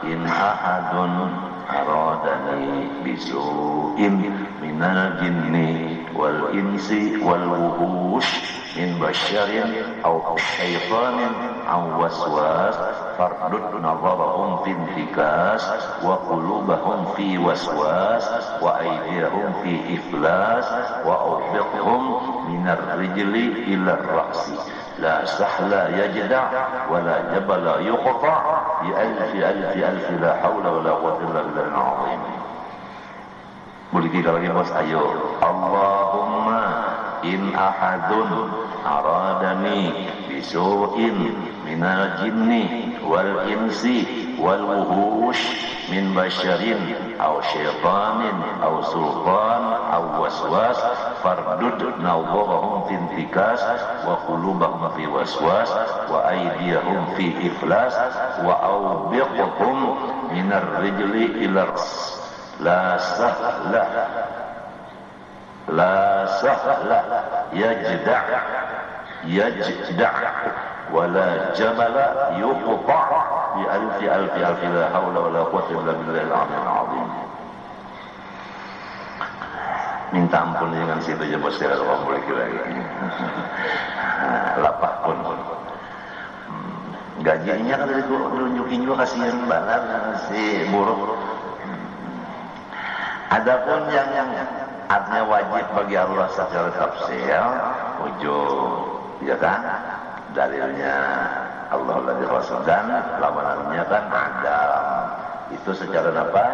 in ahadun aradani bisu'in minal jinni wal insi wal wuhush min basyarin aw syaitanin aw waswas fardud nadharahum fintikas wa qulubahum fi waswas wa aydihum fi iflas wa awbiqhum minar rijli ila ar-ra'si la sahla yajda' wa la jabala yuqta' bi alfi alfi alfi la hawla wa la quwwata illa billahil azim. Boleh kita lagi bos, ayo. Allahumma in ahadun aradani bisu'in minal jinni wal insi wal wuhush min basyarin aw syaitanin aw sultan aw waswas fardud nawwarahum fintikas wa qulubahum fi waswas wa aydiyahum fi iflas wa awbiqhum minar rijli ila la sahla yajda' wa la jabala yuqta' bi alfi alfi alfi la hawla wa la quwwata illa billahil azim. Minta ampun dengan situ aja bos, tidak boleh lagi. Lapah pun. Gajinya kan tunjukin juga, kasihan banget si buruh. Adapun yang artinya wajib bagi Allah secara tafsir, ujub, ya kan? Dalilnya Allah lebih Rasul dan lawanannya kan ada. Itu secara apa?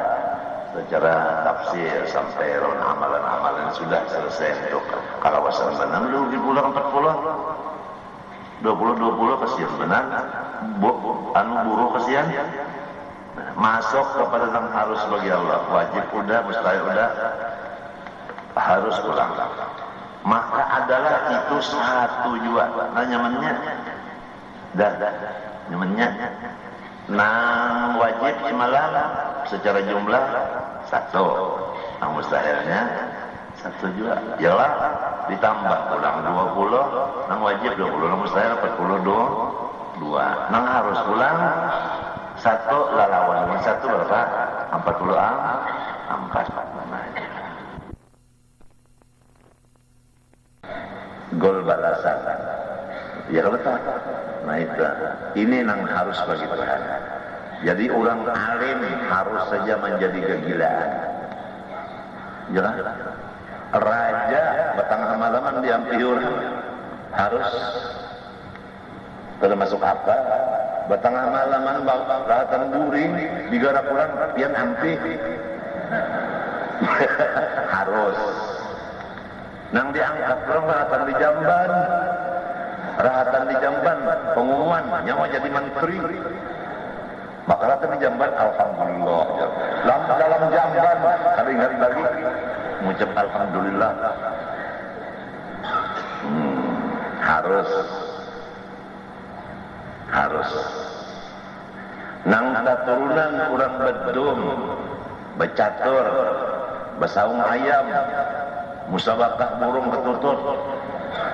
Secara tafsir sampai amalan-amalan sudah selesai untuk kalau wasan benar lu di bulan 40 20 kasihan benar anu buruh kasihan masuk kepada yang harus bagi Allah, wajib udah, mustahil udah, harus pulang. Maka adalah itu satu juga. Nah nyamannya dah nyamannya nang wajib malam secara jumlah satu, nang mustahilnya satu juga. Yalah ditambah pulang 20, nang wajib 20, nang mustahil 42, nang harus pulang satu lalawan, satu berapa? 40 4. Gol balasan. Ya betul. Nah itu. Ini yang harus bagi Tuhan. Jadi orang alim harus saja menjadi kegilaan. Jelas? Raja batang malaman diampi orang harus termasuk apa? Batang malaman bahatan buring digarap orang pian ampi harus. Nang diangkat orang rahatan di Jamban, rahatan di Jamban pengumuman nyawa jadi menteri. Maka rahatan di Jamban alhamdulillah. Dalam Jamban ada ingat lagi mengucap alhamdulillah. Harus. Nang turunan urang bedum, becatur, besaung ayam, musabakah burung ketutut,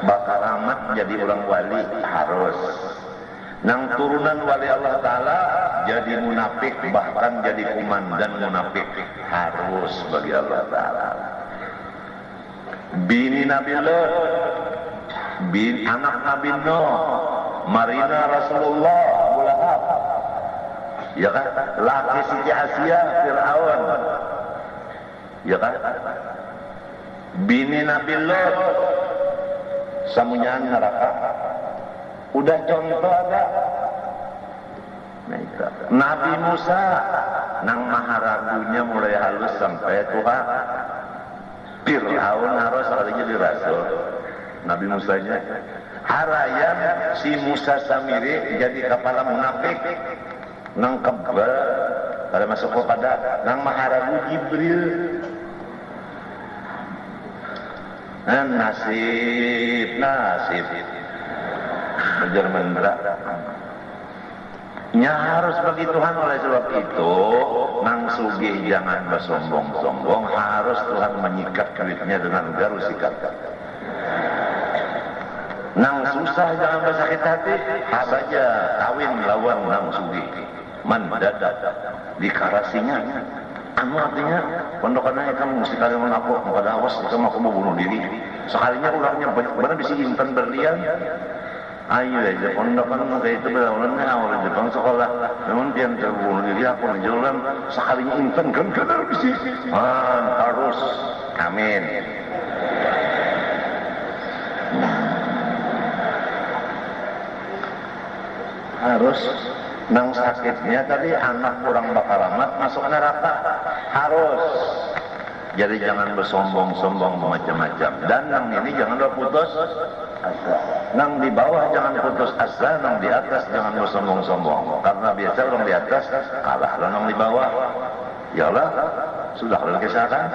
bakal amat jadi orang wali harus. Nang turunan wali Allah Ta'ala jadi munafik, bahkan jadi komandan munafik harus bagi Allah Ta'ala. Bini Nabi Lot, anak Nabi Nuh, Marina Rasulullah, Abu Lahab, ya kan? Laki Siti Asia, Fir'aun, ya kan? Bini Nabi Lot, samunyaan neraka. Udah contoh ada. Nabi Musa, nang maharagunya mulai halus sampai Tuhan. Fir'aun harus jadi rasul. Nabi Musanya harayan si Musa Samiri jadi kepala munafik nang kebal pada masuk kepada nang maharagu Jibril. Nasib menjar mendra nya harus bagi Tuhan. Oleh sebab itu nang sugih jangan bersombong-sombong, harus Tuhan menyikat duitnya dengan garu sikat. Nang susah jangan bersakit hati, abaja kawin lawan nang sugih mendadak dikarasinya. Anu artinya pondokannya kamu mesti kalian mengaku maka awas kamu mau bunuh diri. Sekalinya ulangnya benar bisa intan berlian. Ayo aja pondokan kayak itu berlawannya orang Jepang sekolah. Memang dia terbunuh diri aku menjualan sekalinya intan kan bisa. Harus. Amin. Harus. Nang sakitnya tadi anak kurang bakal amat masuk neraka harus. Jadi jangan bersombong-sombong macam-macam. Dan nang ini jangan putus asa. Nang di bawah jangan putus asa, nang di atas jangan bersombong-sombong. Karena biasa orang di atas kalah, nang di bawah ya Allah sudah kalau kesalahan.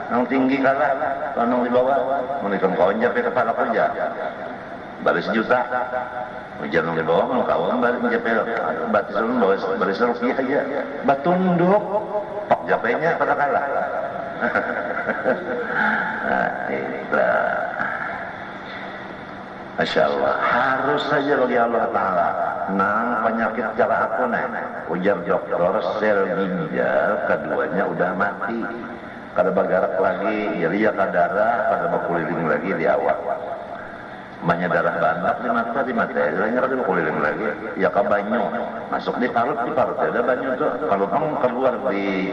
Nang tinggi kalah, nang di bawah menikam kawan sampai kepala kerja. Baris juta. Jangan di bawah mau kawan balik menjapel batis ulun baris rupiah aja batunduk pak japenya pada kalah. Inilah Masya Allah harus saja bagi Allah Ta'ala. Nang penyakit cara aku ujar dokter sel ginjal keduanya udah mati, kada bagarak lagi, jadi ya darah kada berkeliling lagi di awak. Banyak darah banyak di mata, lainnya kan berkeliling lagi. Ya ke banyu, masuk di parut ada banyu tuh. Kalau kamu keluar di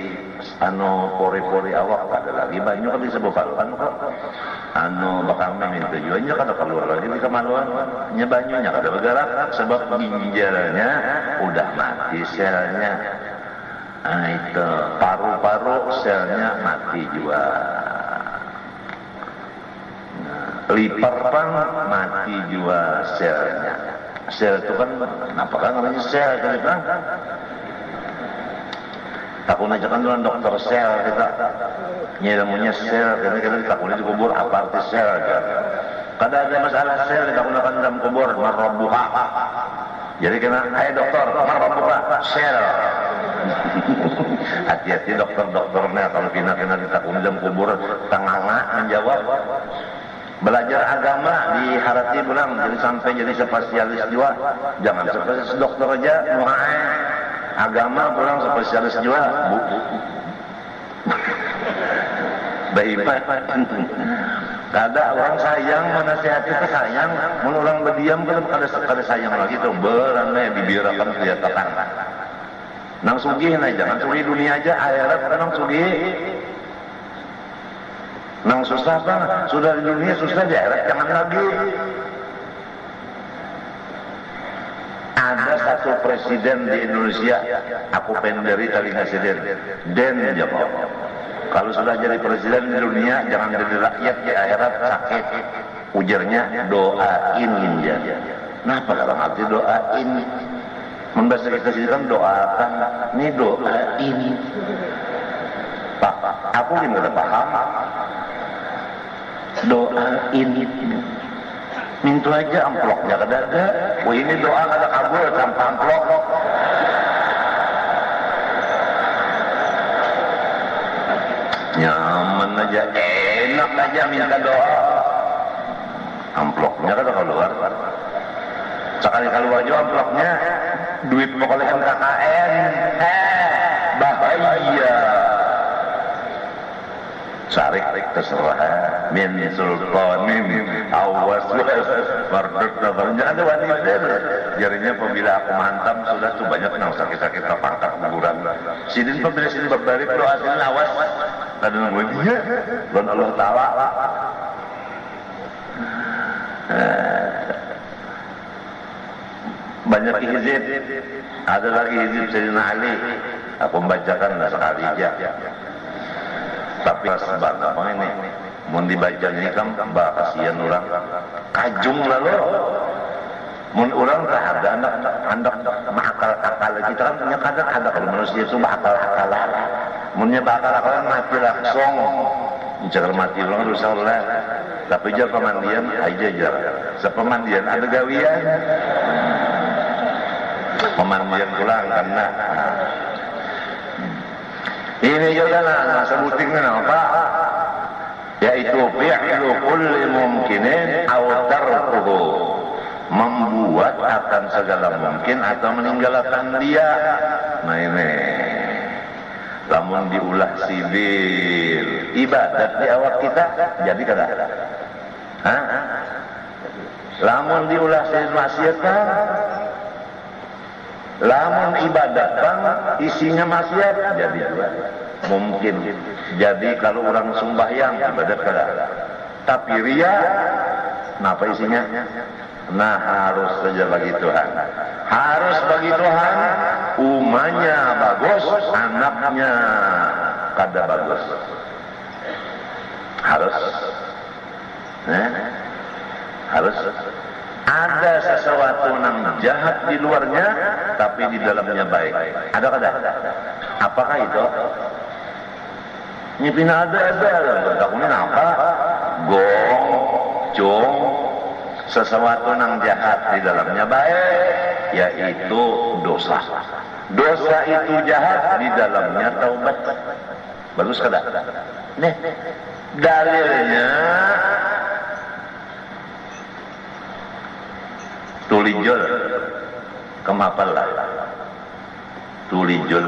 pori-pori awak ada lagi banyu kan disebut parutan kok. Bakal minta jualnya kada keluar lagi di kemaluan. Nya banyunya kada bergerak sebab ginjalnya udah mati selnya. Itu paru-paru selnya mati juga. Lipar pang mati juga selnya. Sel itu kan apakah namanya sel kan? Takun aja kan dengan dokter sel kita. Ilmunya sel karena takun di kubur apa arti sel kan? Kada ada masalah sel digunakan dalam kubur marbuha. Jadi kena dokter marbuha sel. Hati-hati dokter-dokternya kalau kena ditakun dalam kubur tengah menjawab. Belajar agama di Harati bilang jadi sampai jadi spesialis jiwa. Jangan spesialis dokter aja, agama pulang spesialis jiwa. Baik. Kada orang sayang menasihati itu sayang, mun orang berdiam kan kada sayang lagi tuh beraneh dibirakan kelihatan. Nang sugih na jangan sugih dunia aja, akhirat nang sugih. Nang susah kan, sudah di dunia susah di akhirat jangan lagi. Ada satu presiden di Indonesia, aku pengen dari telinga presiden, Den jawab. Kalau sudah jadi presiden di dunia, jangan jadi rakyat di akhirat sakit. Ujarnya doain dia. Kenapa kalau arti doain? Membaca kita sini kan doakan, ini doain. Pak, aku ini udah paham. Doain. Minta aja amplopnya ada. Wah ini doa ada kabul tanpa amplop. Nyaman aja, enak aja minta doa. Amplopnya kan keluar. Sekali keluar aja amplopnya, duit pokoknya KKN. Bahaya. Sarik terserah min sultanin awas mardut nabarnya ada wanita jarinya apabila aku mantap sudah tuh banyak nang sakit-sakit pangkat kuburan sidin apabila sidin berbalik doa sidin awas ada nunggunya dan Allah Ta'ala banyak hizib ada lagi hizib Sayyidina Ali aku membacakan sekali aja tapi sebab apa ini mau dibaca ini kan mbak kasihan orang kajung lalu mau orang tak ada anak akal kita kan punya kadang ada kalau manusia itu bakal punya bakal mati langsung jangan mati orang rusak lah tapi jar pemandian aja jar sepemandian ada gawian pemandian pulang karena ini juga lah sebutin apa yaitu fi'lu kulli mumkinin aw tarkuhu membuat akan segala mungkin atau meninggalkan dia. Nah ini lamun diulah sibil ibadat di awak kita jadi kada lamun diulah sibil maksiat kan lamun ibadat bang isinya maksiat jadi mungkin jadi kalau orang sembahyang ibadat kada tapi ria kenapa isinya nah harus saja bagi Tuhan harus bagi Tuhan umanya bagus anaknya kada bagus harus ada sesuatu yang jahat di luarnya tapi di dalamnya baik ada kada apakah itu nyipin ada berdakunin apa gong cung sesuatu yang jahat di dalamnya baik yaitu dosa itu jahat di dalamnya taubat bagus kada nih dalilnya tulijul kemapal lah tulijul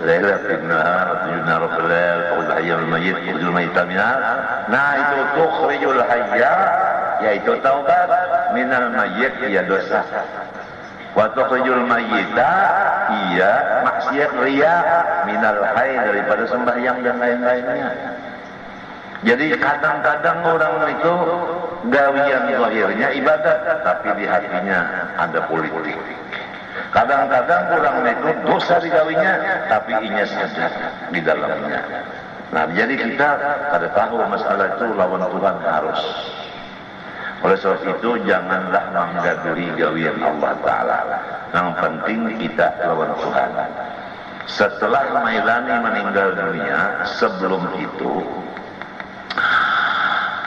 lailatul nahar tujuna rabbul faqul hayyul mayyit faqul mayyita minal nah itu tukhrijul hayya yaitu taubat minal mayyit ya dosa wa tukhrijul mayyita iya maksiat riya minal hayy daripada sembahyang dan lain-lainnya. Jadi kadang-kadang orang itu gawian lahirnya ibadat tapi di hatinya ada politik. Kadang-kadang orang itu dosa di gawinya tapi inya sadar di dalamnya. Nah jadi kita pada tahu masalah itu lawan Tuhan harus. Oleh sebab itu janganlah menggadui gawian Allah Ta'ala. Yang penting kita lawan Tuhan. Setelah Mailani meninggal dunia, sebelum itu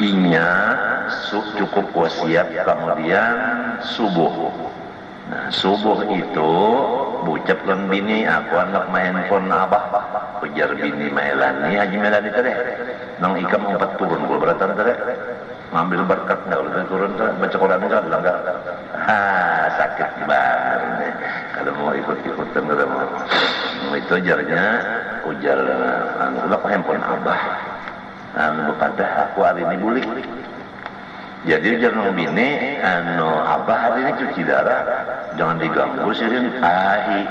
inya cukup wasiat kemudian subuh. Nah, subuh itu bucepkan bini aku anak main handphone abah ujar bini Mailani Haji Mailani tadi nang ikam 4 turun gua beratan tadi ngambil berkat enggak udah turun baca Quran enggak bilang enggak sakit banget kalau mau ikut-ikutan kalau mau itu ujarnya ujar anak handphone abah nah berkata aku hari ini bulik Jadi jangan bini abah hari ini cuci darah jangan diganggu sirin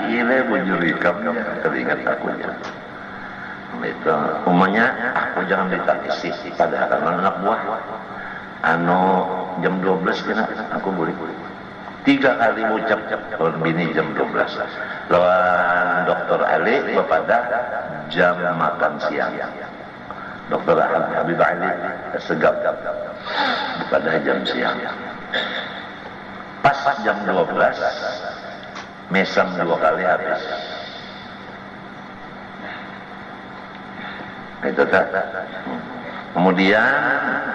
ile bujur ikamnya teringat aku ya itu umumnya aku jangan ditanisi pada anak buah jam 12 kena aku boleh 3 kali ucap bini jam 12 lawan dokter Ali pada jam makan siang Dokter Habib Ali segap pada jam siang. Pas jam 12 mesam 2 kali habis. Itu tak. Kemudian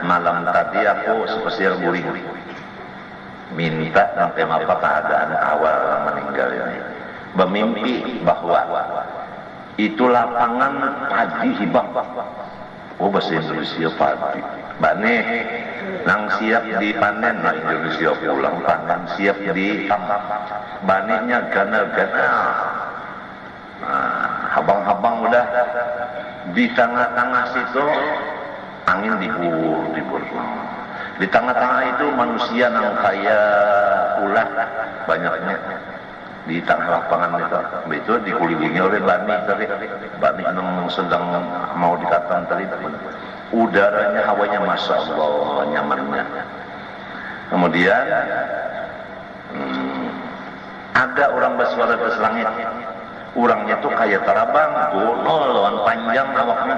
malam tadi aku spesial guring minta sampai apa keadaan awal meninggal ini. Bermimpi bahwa itu lapangan padi hibah. Oh bahasa Indonesia padi. Bane nang siap dipanen nah Indonesia pulang panen siap ditambah. Banenya ganal-ganal. Nah, habang-habang udah di tengah-tengah situ angin dibur. Di tengah-tengah itu manusia nang kaya ulah banyaknya. Di tengah lapangan itu dikelilingi oleh bani yang sedang mau dikatakan tadi udaranya hawanya masya Allah nyamannya. Kemudian ada orang bersuara ke langit, orangnya tuh kayak tarabang lawan panjang awaknya.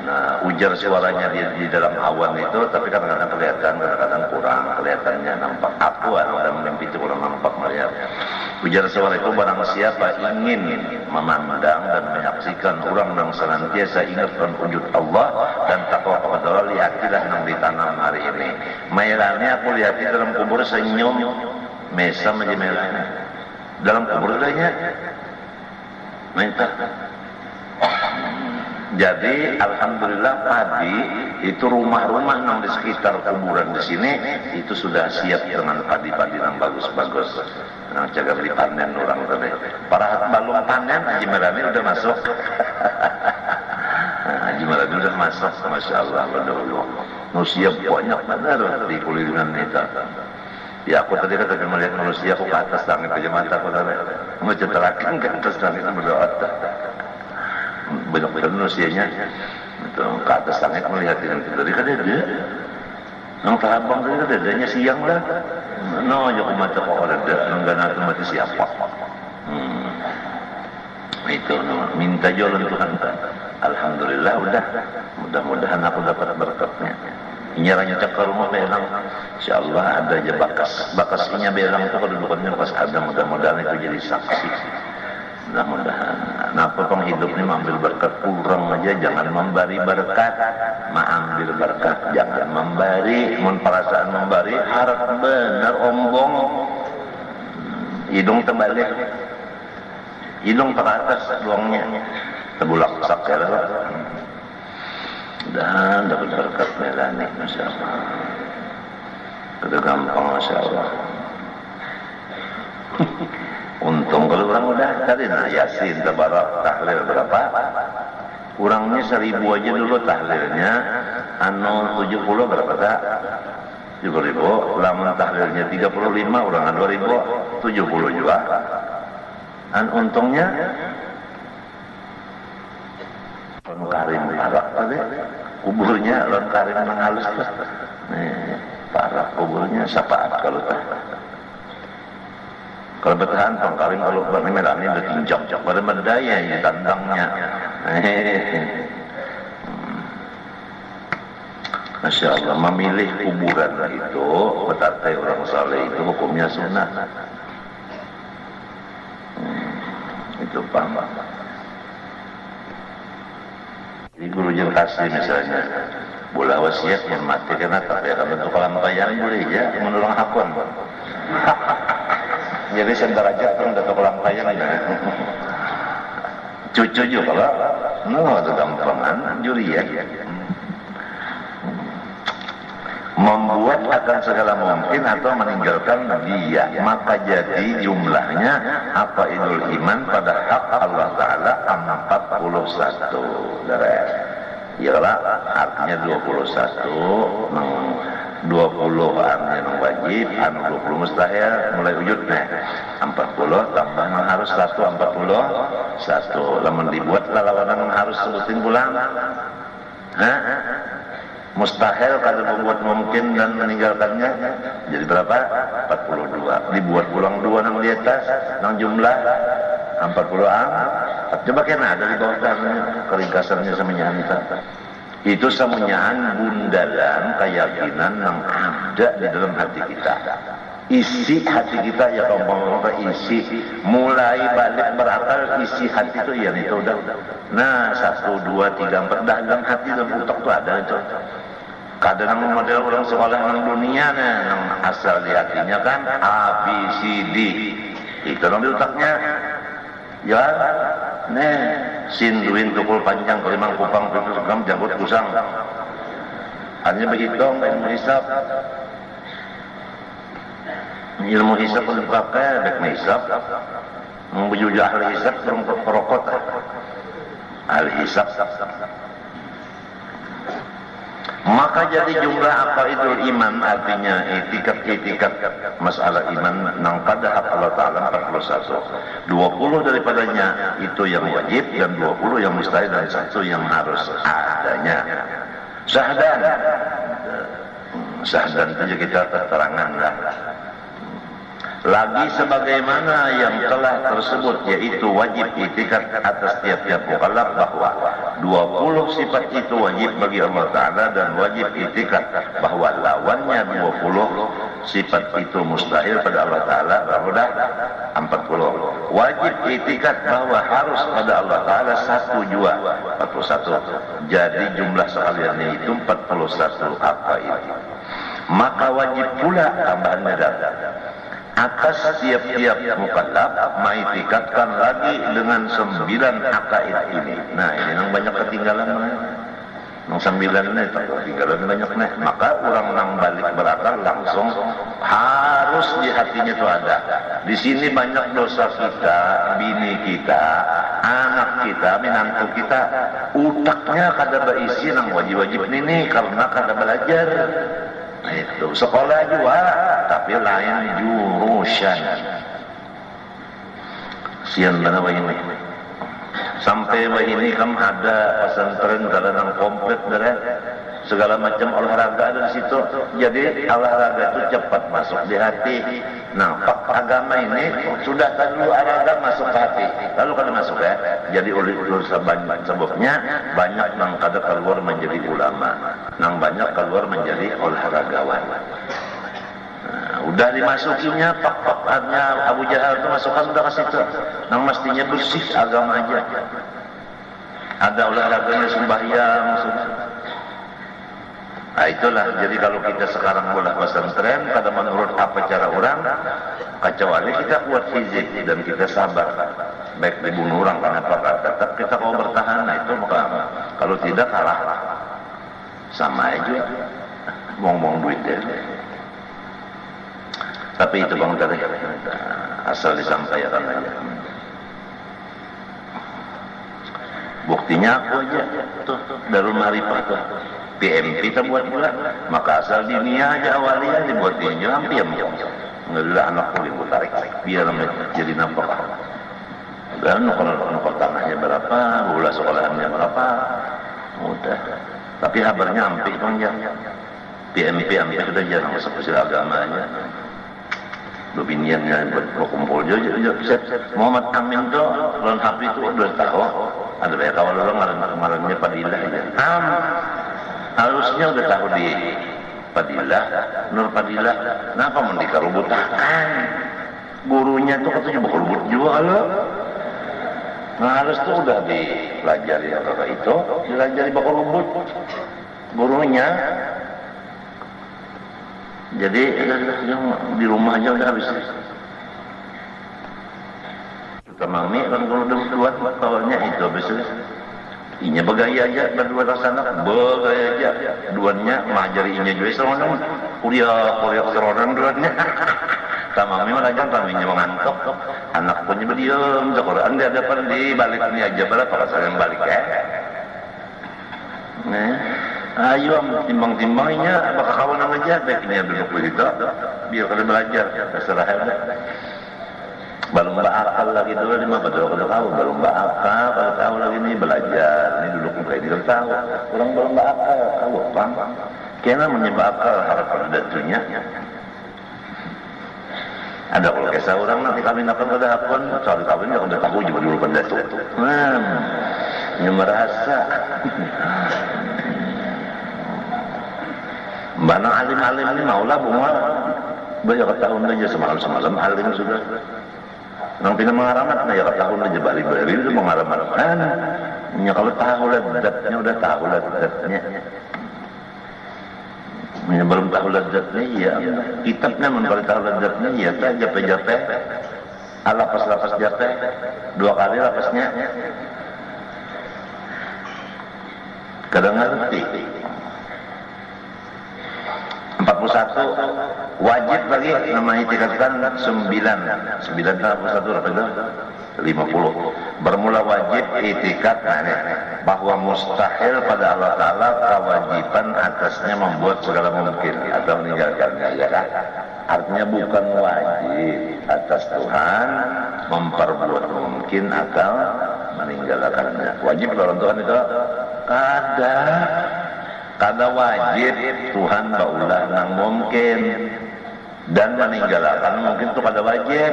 Nah, ujar suaranya di dalam awan itu, tapi kadang-kadang kelihatan, kadang-kadang kurang kelihatannya nampak. Aku dalam mimpi itu kurang nampak melihat. Ujar suara itu barang siapa ingin memandang dan menyaksikan orang yang senantiasa ingatkan wujud Allah dan takwa kepada Allah, lihatilah yang ditanam hari ini. Melani aku lihati dalam kubur senyum, mesam aja melani. Dalam kubur lainnya, minta. Jadi alhamdulillah padi itu rumah-rumah yang di sekitar kuburan di sini itu sudah siap dengan padi-padi yang bagus-bagus. Nah, jaga dipanen orang tadi. Para balung panen Haji Marani udah masuk. Haji Marani udah masuk, masya Allah. Manusia banyak benar di kulilingan itu. Ya aku tadi kata melihat manusia aku ke atas langit aja mata aku tadi. Mau ceterakan ke atas langit berdoa. Banyak manusianya itu ke atas langit melihat itu dari kan dia yang terabang tadi kan dadanya siang lah ya mata kok ada enggak nanti mati siapa itu minta jalan Tuhan. Alhamdulillah mudah-mudahan aku dapat berkatnya. Nyaranya cak ke rumah belang, insyaallah ada aja bakasnya belang itu kedudukannya pas ada, mudah-mudahan itu jadi saksi. Mudah-mudahan. Kenapa penghidup ini mengambil berkat kurang aja, jangan memberi berkat, mengambil berkat, jangan memberi, perasaan memberi, harap benar ombong, hidung terbalik, hidung ke atas doangnya, terbulak sakit dan dapat berkat melani, masya Allah, itu gampang masya Allah. Untung kalau orang udah tadi Yasin, Tabarak, tahlil berapa? Kurangnya 1000 aja dulu tahlilnya, 70 berapa tak? 70.000, lamun tahlilnya 35, orang 2.000, 70 juga. Dan untungnya Lon Karim parah tadi, kuburnya Lon Karim mengalus tuh. Nih, parah kuburnya syafaat kalau tak. Kalau bertahan pengkaring kalau bermerani udah tinjak pada merdaya ya tandangnya. Masya Allah, memilih kuburan itu betatai orang saleh itu hukumnya sunnah. Itu paham. Jadi guru kasih misalnya bola wasiat yang mati karena tak ada bentuk kolam bayang boleh ya menolong hakun. Jadi sebentar aja kan udah kolam bayang ya. Cucu juga kalau itu gampangan juri ya. Membuat akan segala mungkin atau meninggalkan dia, maka jadi jumlahnya apa idul iman pada hak Allah Ta'ala 41 ialah artinya 21 20-an yang wajib, 20 mustahil, mulai wujud 40 tambah harus 1 lamun dibuat lawanan harus sebutin pulang. Mustahil kalau membuat mungkin dan meninggalkannya jadi berapa? 42. Dibuat pulang 2 nang di atas, nang jumlah 40-an. Coba kena dari bawah keringkasannya semenyahan kita. Itu semenyahan bundalan keyakinan yang ada di dalam hati kita. Isi hati kita ya kalau isi mulai balik berakal isi hati itu ya itu udah. Nah 1, 2, 3, 4 dalam hati dan otak tuh ada itu. Kadang model orang sekolah nang dunia nang asal di hatinya kan A B C D itu nang di otaknya. Ya, sin duin tukul panjang kelimang kupang pintu segam janggut kusang. Hanya berhitung ilmu hisab. Ilmu hisab pun dipakai, baik hisab. Membujuk ahli hisab perokot. Ahli hisab. Maka jadi jumlah aqaidul iman artinya itikat masalah iman nang pada hak Allah Ta'ala 41. 20 daripadanya itu yang wajib dan 20 yang mustahil dan 1 yang harus adanya. Sahdan itu kita keterangan lah. Lagi sebagaimana yang telah tersebut yaitu wajib itikat atas tiap-tiap mukallaf bahwa 20 sifat itu wajib bagi Allah Ta'ala dan wajib itikat bahwa lawannya 20 sifat itu mustahil pada Allah Ta'ala sudah 40. Wajib itikat bahwa harus pada Allah Ta'ala 1 jua 41. Jadi jumlah sekaliannya itu 41 apa itu. Maka wajib pula tambahan medal atas tiap-tiap mukallaf maitikatkan lagi dengan 9 akaid ini. Nah ini yang banyak ketinggalan nang 9 ini ketinggalan banyak nih. Maka orang nang balik berakal langsung harus di hatinya itu ada. Di sini banyak dosa kita, bini kita, anak kita, menantu kita, utaknya kada berisi nang wajib-wajib ini karena kada belajar. Nah itu sekolah juga tapi lain jurusan. Sian mana ini sampai ini kam ada pesantren dalam komplit dari segala macam olahraga ada di situ. Jadi olahraga itu cepat masuk di hati. Nah, agama ini sudah dulu olahraga masuk ke hati. Lalu kada masuk ya. Jadi oleh sebabnya banyak nang kada keluar menjadi ulama, nang banyak keluar menjadi olahragawan. Nah, udah dimasukinya pak-paknya Abu Jahal itu masukkan udah ke situ. Nang mestinya bersih agama aja. Ada olahraganya sembahyang. Nah itulah, jadi kalau kita sekarang bola pesantren, pada menurut apa cara orang, kecuali kita kuat fisik dan kita sabar, baik dibunuh orang karena apa, tetap kita mau bertahan, nah itu maka kalau tidak kalah, sama aja, buang-buang duit deh. Tapi itu bang tadi, asal disampaikan aja. Buktinya aku aja, tuh Darul Ma'rifah tuh. PMP kita buat pula, maka asal dunia aja awalnya dibuat dia hampir nggak ada anak boleh tarik biar jadi nampak. Dan kalau tanahnya berapa, bola sekolahannya berapa, udah. Tapi kabarnya hampir kan ya, PMP hampir sudah jarang masuk ke agamanya. Dobiniannya berkumpul aja. Muhammad Amin tuh lawan HP itu udah tahu. Ada banyak kawan orang kemarinnya Fadilah ya. Harusnya udah tahu di Fadilah, Nur Fadilah. Kenapa mendika rubutakan? Gurunya tuh katanya bakal rubut juga lo. Nah harus tuh udah dipelajari apa itu, dipelajari bakal rubut gurunya. Jadi di rumah aja udah habis. Mami kan kalau udah buat kawannya itu biasanya. Inya begaya aja berdua laksana, begaya aja. Duanya mengajari inya juga seronang. Kuliah seronang duanya. Tamami melajang taminya mengantuk. Anak punya berdiam. Quran dia dapat di balik ini aja berapa pasal yang balik ya. Nah, Ayo timbang-timbangnya bakal kawanan aja baiknya duduk begitu biar kada belajar terserah ya. Belum akal lagi dulu di mana betul kalau tahu belum akal kalau tahu lagi nih belajar ini duduk kayak gitu tahu orang belum akal tahu bang kena menyebabkan harapan datunya ada kalau kisah orang nanti kami akan kada akun soal kawinnya udah tahu juga dulu pada itu ini merasa mana alim-alim ini maulah bunga banyak tahun aja semalam alim sudah nang pina mengaramat ya tahun aja bali-bali itu mengaramatkan ya kalau tahu ladatnya udah tahu ladatnya ya belum tahu ladatnya ya kitabnya kalau tahu ladatnya ya tak jape-jape lapas jape 2 kali lapasnya kadang ngerti 41 wajib lagi namanya tingkatkan 9 41 berapa itu 50 bermula wajib itikat bahwa mustahil pada Allah Ta'ala kewajiban atasnya membuat segala mungkin atau meninggalkannya ya kan? Artinya bukan wajib atas Tuhan memperbuat mungkin atau meninggalkannya. Wajib lawan Tuhan itu kada wajib Tuhan baulah nang mungkin dan meninggalkan mungkin itu kada wajib.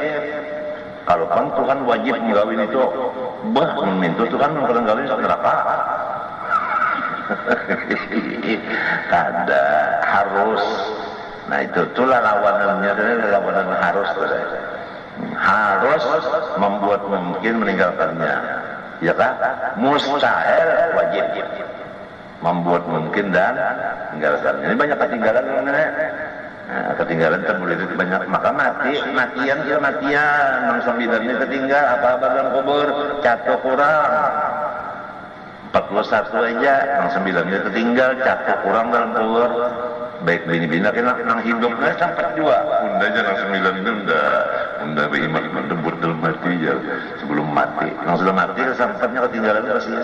Kalau kan Tuhan wajib menggawin itu meminta Tuhan menggawin itu neraka. Kada harus. Nah itulah lawanannya, lawanan harus. Harus membuat mungkin meninggalkannya. Ya kan? Mustahil wajib. Membuat mungkin dan meninggalkannya. Ini banyak ketinggalan ketinggalan terbuli itu banyak maka matian nang 9 ini ketinggal apa dalam kubur jatuh kurang 41 aja nang 9 ini ketinggal jatuh kurang dalam kubur baik bini-bini nang hidupnya sampai 2 unda aja nang 9 ini unda beriman debut dalam mati ya sebelum mati nang sudah mati sampatnya ketinggalan masih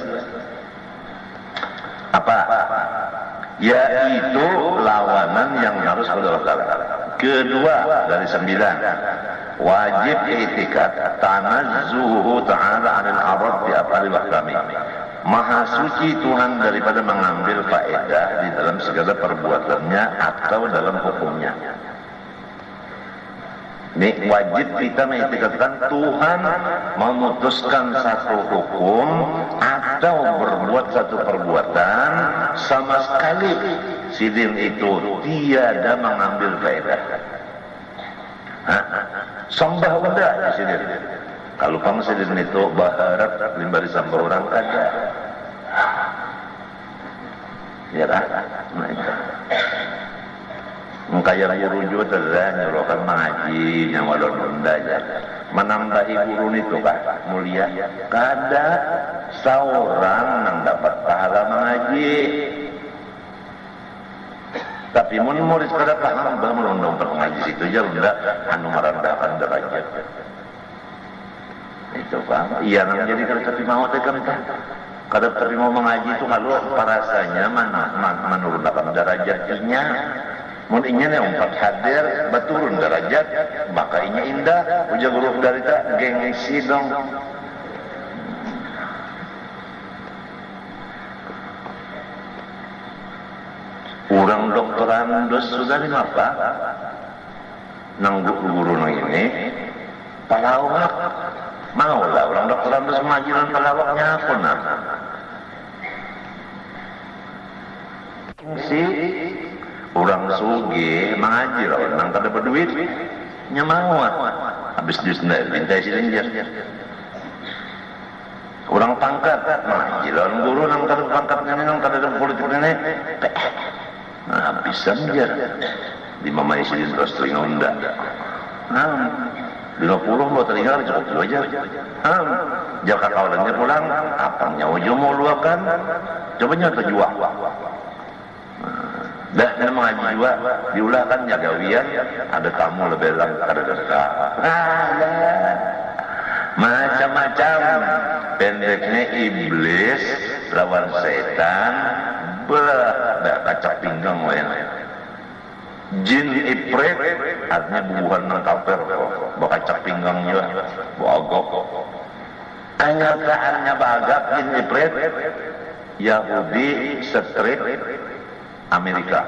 apa yaitu lawanan yang harus dilakukan. Kedua dari 9 wajib i'tikad tanazzuhu ta'ala 'anil arad bi af'ali wahkami. Maha suci Tuhan daripada mengambil faedah di dalam segala perbuatannya atau dalam hukumnya. Ini wajib kita mengiktikadkan Tuhan memutuskan satu hukum atau berbuat satu perbuatan sama sekali sidin itu tiada mengambil faedah. Sembah benda di sidin. Kalau kamu sidin itu baharat limbari sambar orang ada. Ya kan? Nah itu. Kaya guru juga nyuruhkan mengaji yang walau nunda aja menambahi guru itu kan mulia kada seorang yang dapat pahala mengaji tapi murid kada paham bah melondong mengaji situ aja udah anu merendahkan derajat itu paham iya nang jadi kada tapi mau tekan kada tapi mau mengaji itu kalau parasanya menurunkan derajatnya mun inya umpat hadir baturun derajat maka inya indah ujar guru dari tak gengsi dong orang dokteran dos sudah lima apa nang guru nang ini palawak mau lah orang dokteran dos majiran palawaknya apa nah gengsi orang suge mengaji lah orang kada berduit nyamawat habis duit sendiri minta silinjar orang pangkat mengaji lah orang guru nang kada pangkatnya nang kada ada politik ini nah habis sanjar di mamai silin terus telinga unda 50 mau telinga cukup dulu aja jika kawalannya pulang apangnya ujung mau luakan coba nyata jual dah dan mengaji juga diulahkan jagawian ada tamu lebih lang kada dekat macam-macam pendeknya iblis lawan setan kacak pinggang we. Jin ipret artinya bubuhan nang kaper bakacak pinggangnya bogok. Anyarkaannya bagak jin ipret Yahudi street Amerika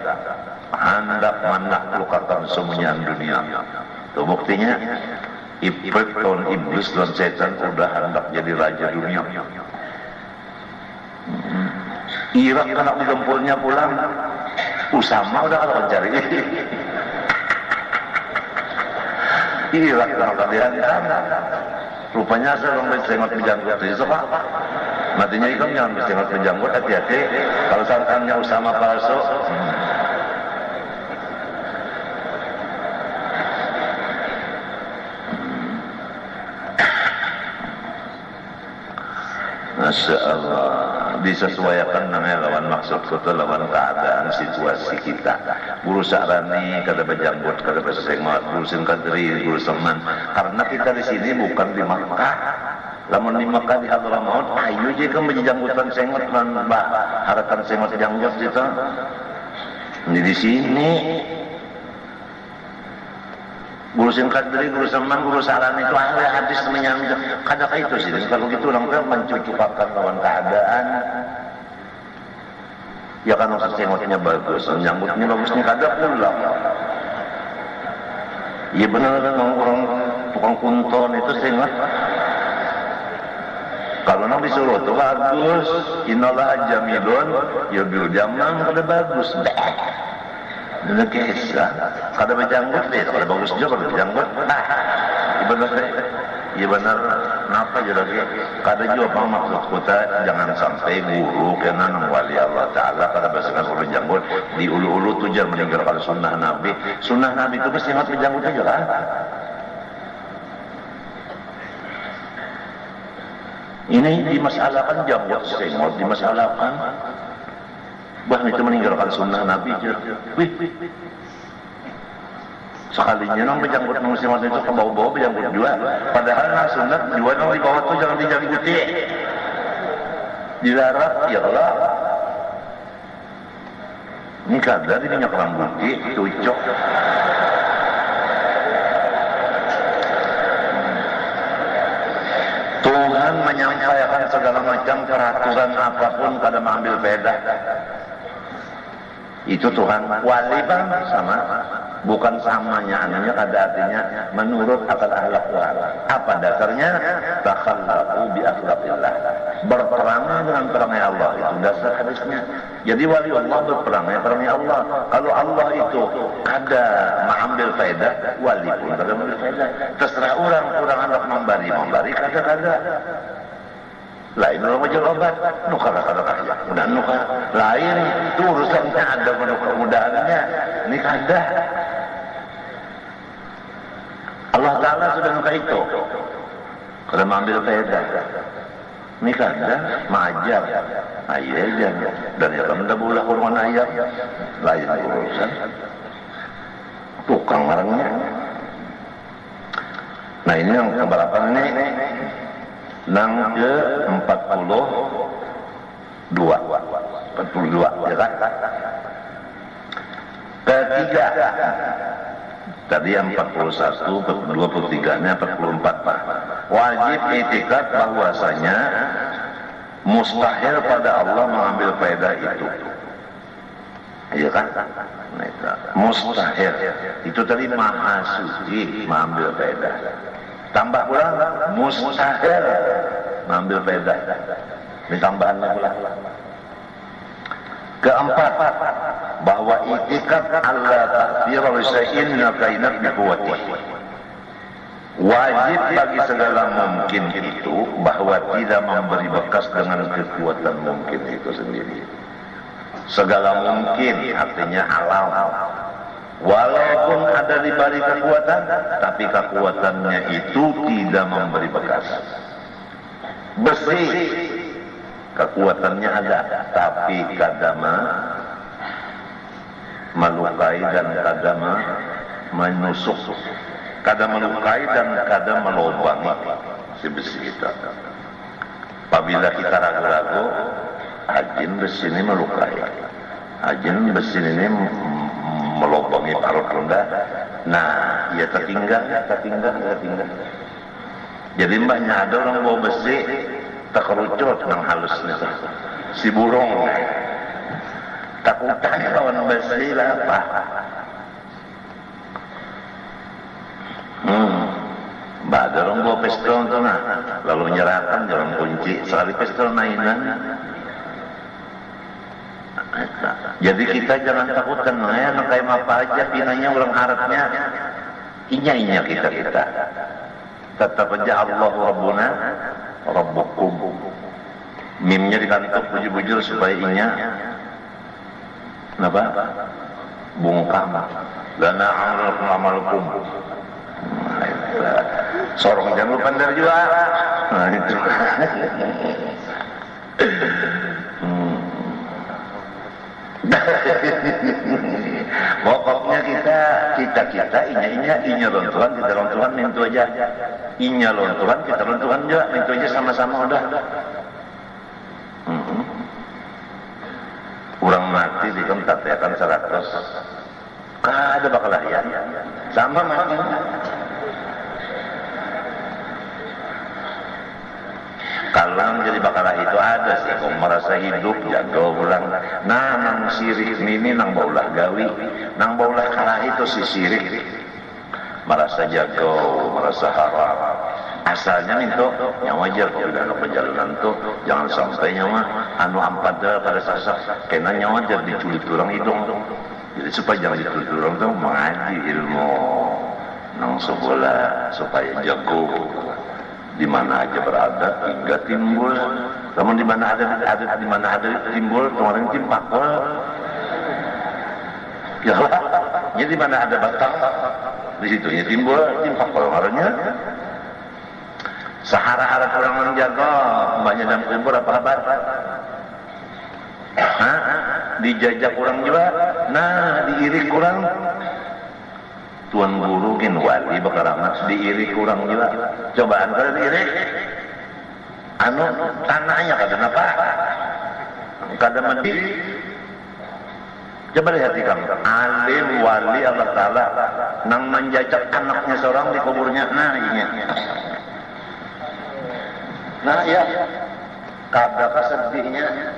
hendak menaklukkan semuanya dunia. Itu buktinya Ifrit tahun iblis dan setan udah hendak jadi raja dunia. Irak kena digempurnya pulang, Usama udah kalau cari. Irak kena dihantam. Rupanya saya orang bersengot menjanggut itu pak. Matinya ikam jangan bersengot menjanggut, hati-hati. Kalau sangkangnya Usama palsu. Masya Allah, disesuaikan namanya lawan maksud kita, lawan keadaan situasi kita. Guru sarani kada bajanggut, kada bersengot, guru singkadri, guru seman. Karena kita di sini bukan di Makkah. Lamun di Makkah di Hadramaut, ayo je kan bajanggutan sengot man mbak, harakan sengot janggut itu. Ini di sini. Guru singkadri, guru seman, guru sarani itu ahli hadis menyangka. Kadang itu sih, kalau gitu orang tua mencucukkan lawan keadaan. Ya kan maksud sengotnya bagus, nyambutnya bagusnya kadang pulang. Iya benar kan orang tukang kunton itu sengot. Kalau nang disuruh tuh bagus, innallaha jamilun, ya bil jamal kada bagus. Dulu kisah, kada berjanggut deh, kada bagus juga kada berjanggut. Iya benar, kenapa jadi kada juga apa maksud kita jangan sampai guru kena nang wali Allah Taala kada bersengat berjanggut di ulu-ulu tujuan meninggalkan sunnah Nabi. Sunnah Nabi itu bersengat berjanggut aja kan? Ini dimasalahkan janggut sengot, dimasalahkan. Bah itu meninggalkan sunnah Nabi je. Wih. Sekalinya nang berjanggut muslimat itu ke bawah-bawah berjanggut juga. Padahal nang sunat juga nang di bawah tu jangan dijangguti. Dilarang ya Allah. Ini kadar ini minyak rambut cucok. Tuhan menyampaikan segala macam peraturan apapun kada mengambil beda. Itu Tuhan. Wali bang sama, bukan samanya, anaknya kada artinya menurut akal akhlak Tuhan. Apa dasarnya? Takhallaqu bi akhlaqillah. Berperang dengan perangnya Allah, itu dasar hadisnya. Jadi wali Allah berperang dengan perangnya Allah. Kalau Allah itu kada mengambil faedah, wali pun kada mengambil faedah. Terserah orang hendak memberi kada. Lain orang macam obat, nukar kaya, mudah nukar. Lain itu urusannya ada kemudahannya, ini kada. Allah Taala sudah nukar itu, kalau mengambil faedah, ini kada, mengajar, ayah dan ya kamu dah boleh kurungan ayah, lain urusan, tukang orangnya. Nah ini yang keberapa ini? Nang ke 42 ya kan? Ketiga tadi yang 41, 23 nya 44 Pak. Wajib itikad bahwasanya mustahil pada Allah mengambil faedah itu. Iya kan? Nah, itu. Mustahil. Itu tadi maha suci mengambil faedah. Tambah pula mustahil mengambil faedah. Ditambahan pula. Keempat, bahwa itikad Allah takdir syai'in min kainat bi quwwati. Wajib bagi segala mungkin itu bahwa tidak memberi bekas dengan kekuatan mungkin itu sendiri. Segala mungkin artinya alam. Walaupun ada diberi kekuatan, tapi kekuatannya itu tidak memberi bekas. Besi, kekuatannya ada, tapi kadang melukai dan kadang menusuk. Kadang melukai dan kadang melobangi si besi itu. Apabila kita ragu-ragu, ajin besi ini melukai. Ajin mesin ini melobangi parut rendah. Nah, ya tertinggal. Jadi mbaknya ada orang bawa besi terkerucut nang halusnya si burung. Takutan lawan besi lah apa? Mbak ada orang bawa pistol tuh nah, lalu nyerahkan jalan kunci sekali pistol mainan. Jadi kita jangan takutkan, ya, kayak apa aja pinanya orang harapnya, inya kita. Tetap aja Allah Rabbuna, Rabbukum. Mimnya dikantuk bujur-bujur supaya inya, kenapa? Bungkam. Lana amrukum amalukum. Sorong jangan lupa dari juga. Nah itu. Pokoknya kita inya lonturan kita lonturan mintu aja. Inya lonturan kita lonturan juga mintu aja sama-sama udah. Urang mati di tempat ya kan 100. Kada bakal lahir. Sama mati. Kalau jadi bakalah itu ada sih, kau merasa hidup jaga ulang. Nah, nang sirik ini nang baulah gawi, nang baulah kalah itu si sirik. Merasa jaga, merasa haram. Asalnya itu yang wajar kalau dalam perjalanan tuh jangan sampai nyawa anu ampada pada sasak kena nyawa jadi diculik orang hidung. Jadi supaya jangan diculik orang tuh mengaji ilmu nang sekolah supaya jago. Di mana aja berada hingga timbul. Namun di mana ada timbul kemarin timpak. Ya lah. Jadi di mana ada batang di situnya timbul timpak kemarinnya. Sahara-hara kurang menjaga banyak dalam kubur apa kabar? Dijajak kurang juga. Nah, diiri kurang. Tuan guru gin wali bakaramat diiri kurang juga. Cobaan kalau diiri anu tanahnya kada apa? Kada mati. Coba lihat kamu. Alim wali Allah Taala nang menjajak anaknya seorang di kuburnya. Nah ini. Nah ya. Kada sedihnya.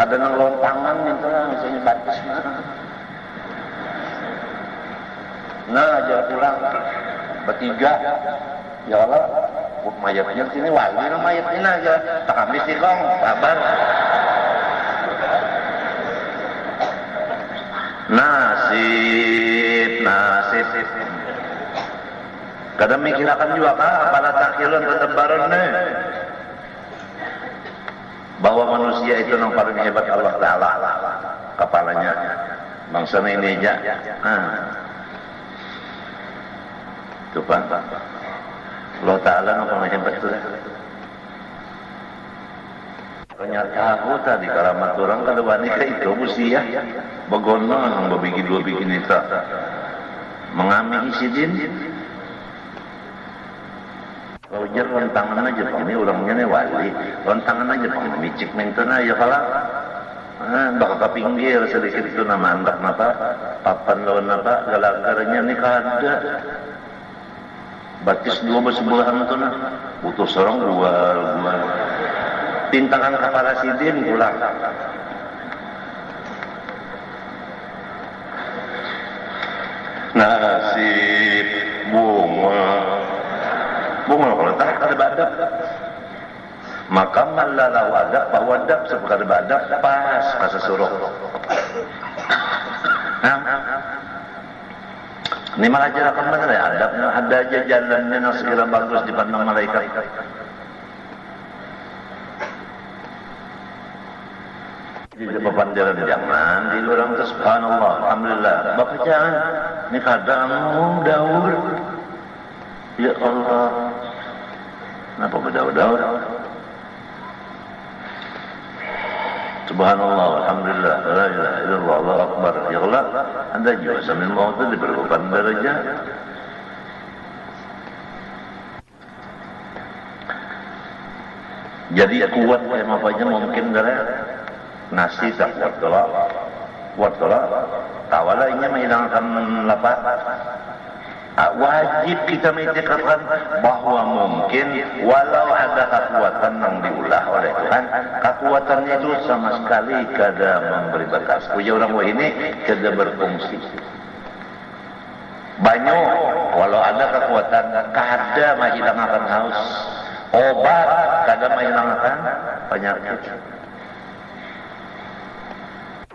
Kada nang lontangan itu lah misalnya batis mah. Nah, aja pulang bertiga. Ya Allah, mayatnya sini wali lah mayatnya aja. Tak habis sih kong, sabar. Nasib. Kadang mikirakan juga apalah takhilun ketebaran bahwa manusia itu yang paling hebat Allah Ta'ala kepalanya. Bangsa ini aja. Tuhan Allah Ta'ala nampak hebat tu tahu tadi karamat orang kalau wanita itu mesti ya begono berbigi dua bikin itu mengambil isidin kalau jer lontangan aja begini orangnya nih wali lontangan aja begini micik mentena ya kalau bakal ke pinggir sedikit itu nama andak apa papan lawan apa galagarnya nih kada batis dua bersebelahan itu nah butuh seorang dua tintangan kepala sidin pulang nasib bunga kalau tak ada badak maka malala wadak bawadak sebagai badak pas kasa suruh ini malah jerakan benar ya ada aja jalannya yang segera bagus dipandang malaikat. Di depan jalan jangan di luar itu subhanallah alhamdulillah bapak jangan ini kadang daur ya Allah kenapa berdaur-daur subhanallah alhamdulillah la ilaha illallah Allahu akbar ya Allah anda juga sambil mau itu diperlukan derajat jadi kuat apa aja mungkin darah nasi tak kuat tolak tawala ini menghilangkan lapar. Wajib kita mengitikadkan bahwa mungkin walau ada kekuatan yang diulah oleh Tuhan, kekuatannya itu sama sekali kada memberi bekas. Punya orang ini kada berfungsi. Banyak walau ada kekuatan kada menghilangkan haus, obat kada menghilangkan penyakit.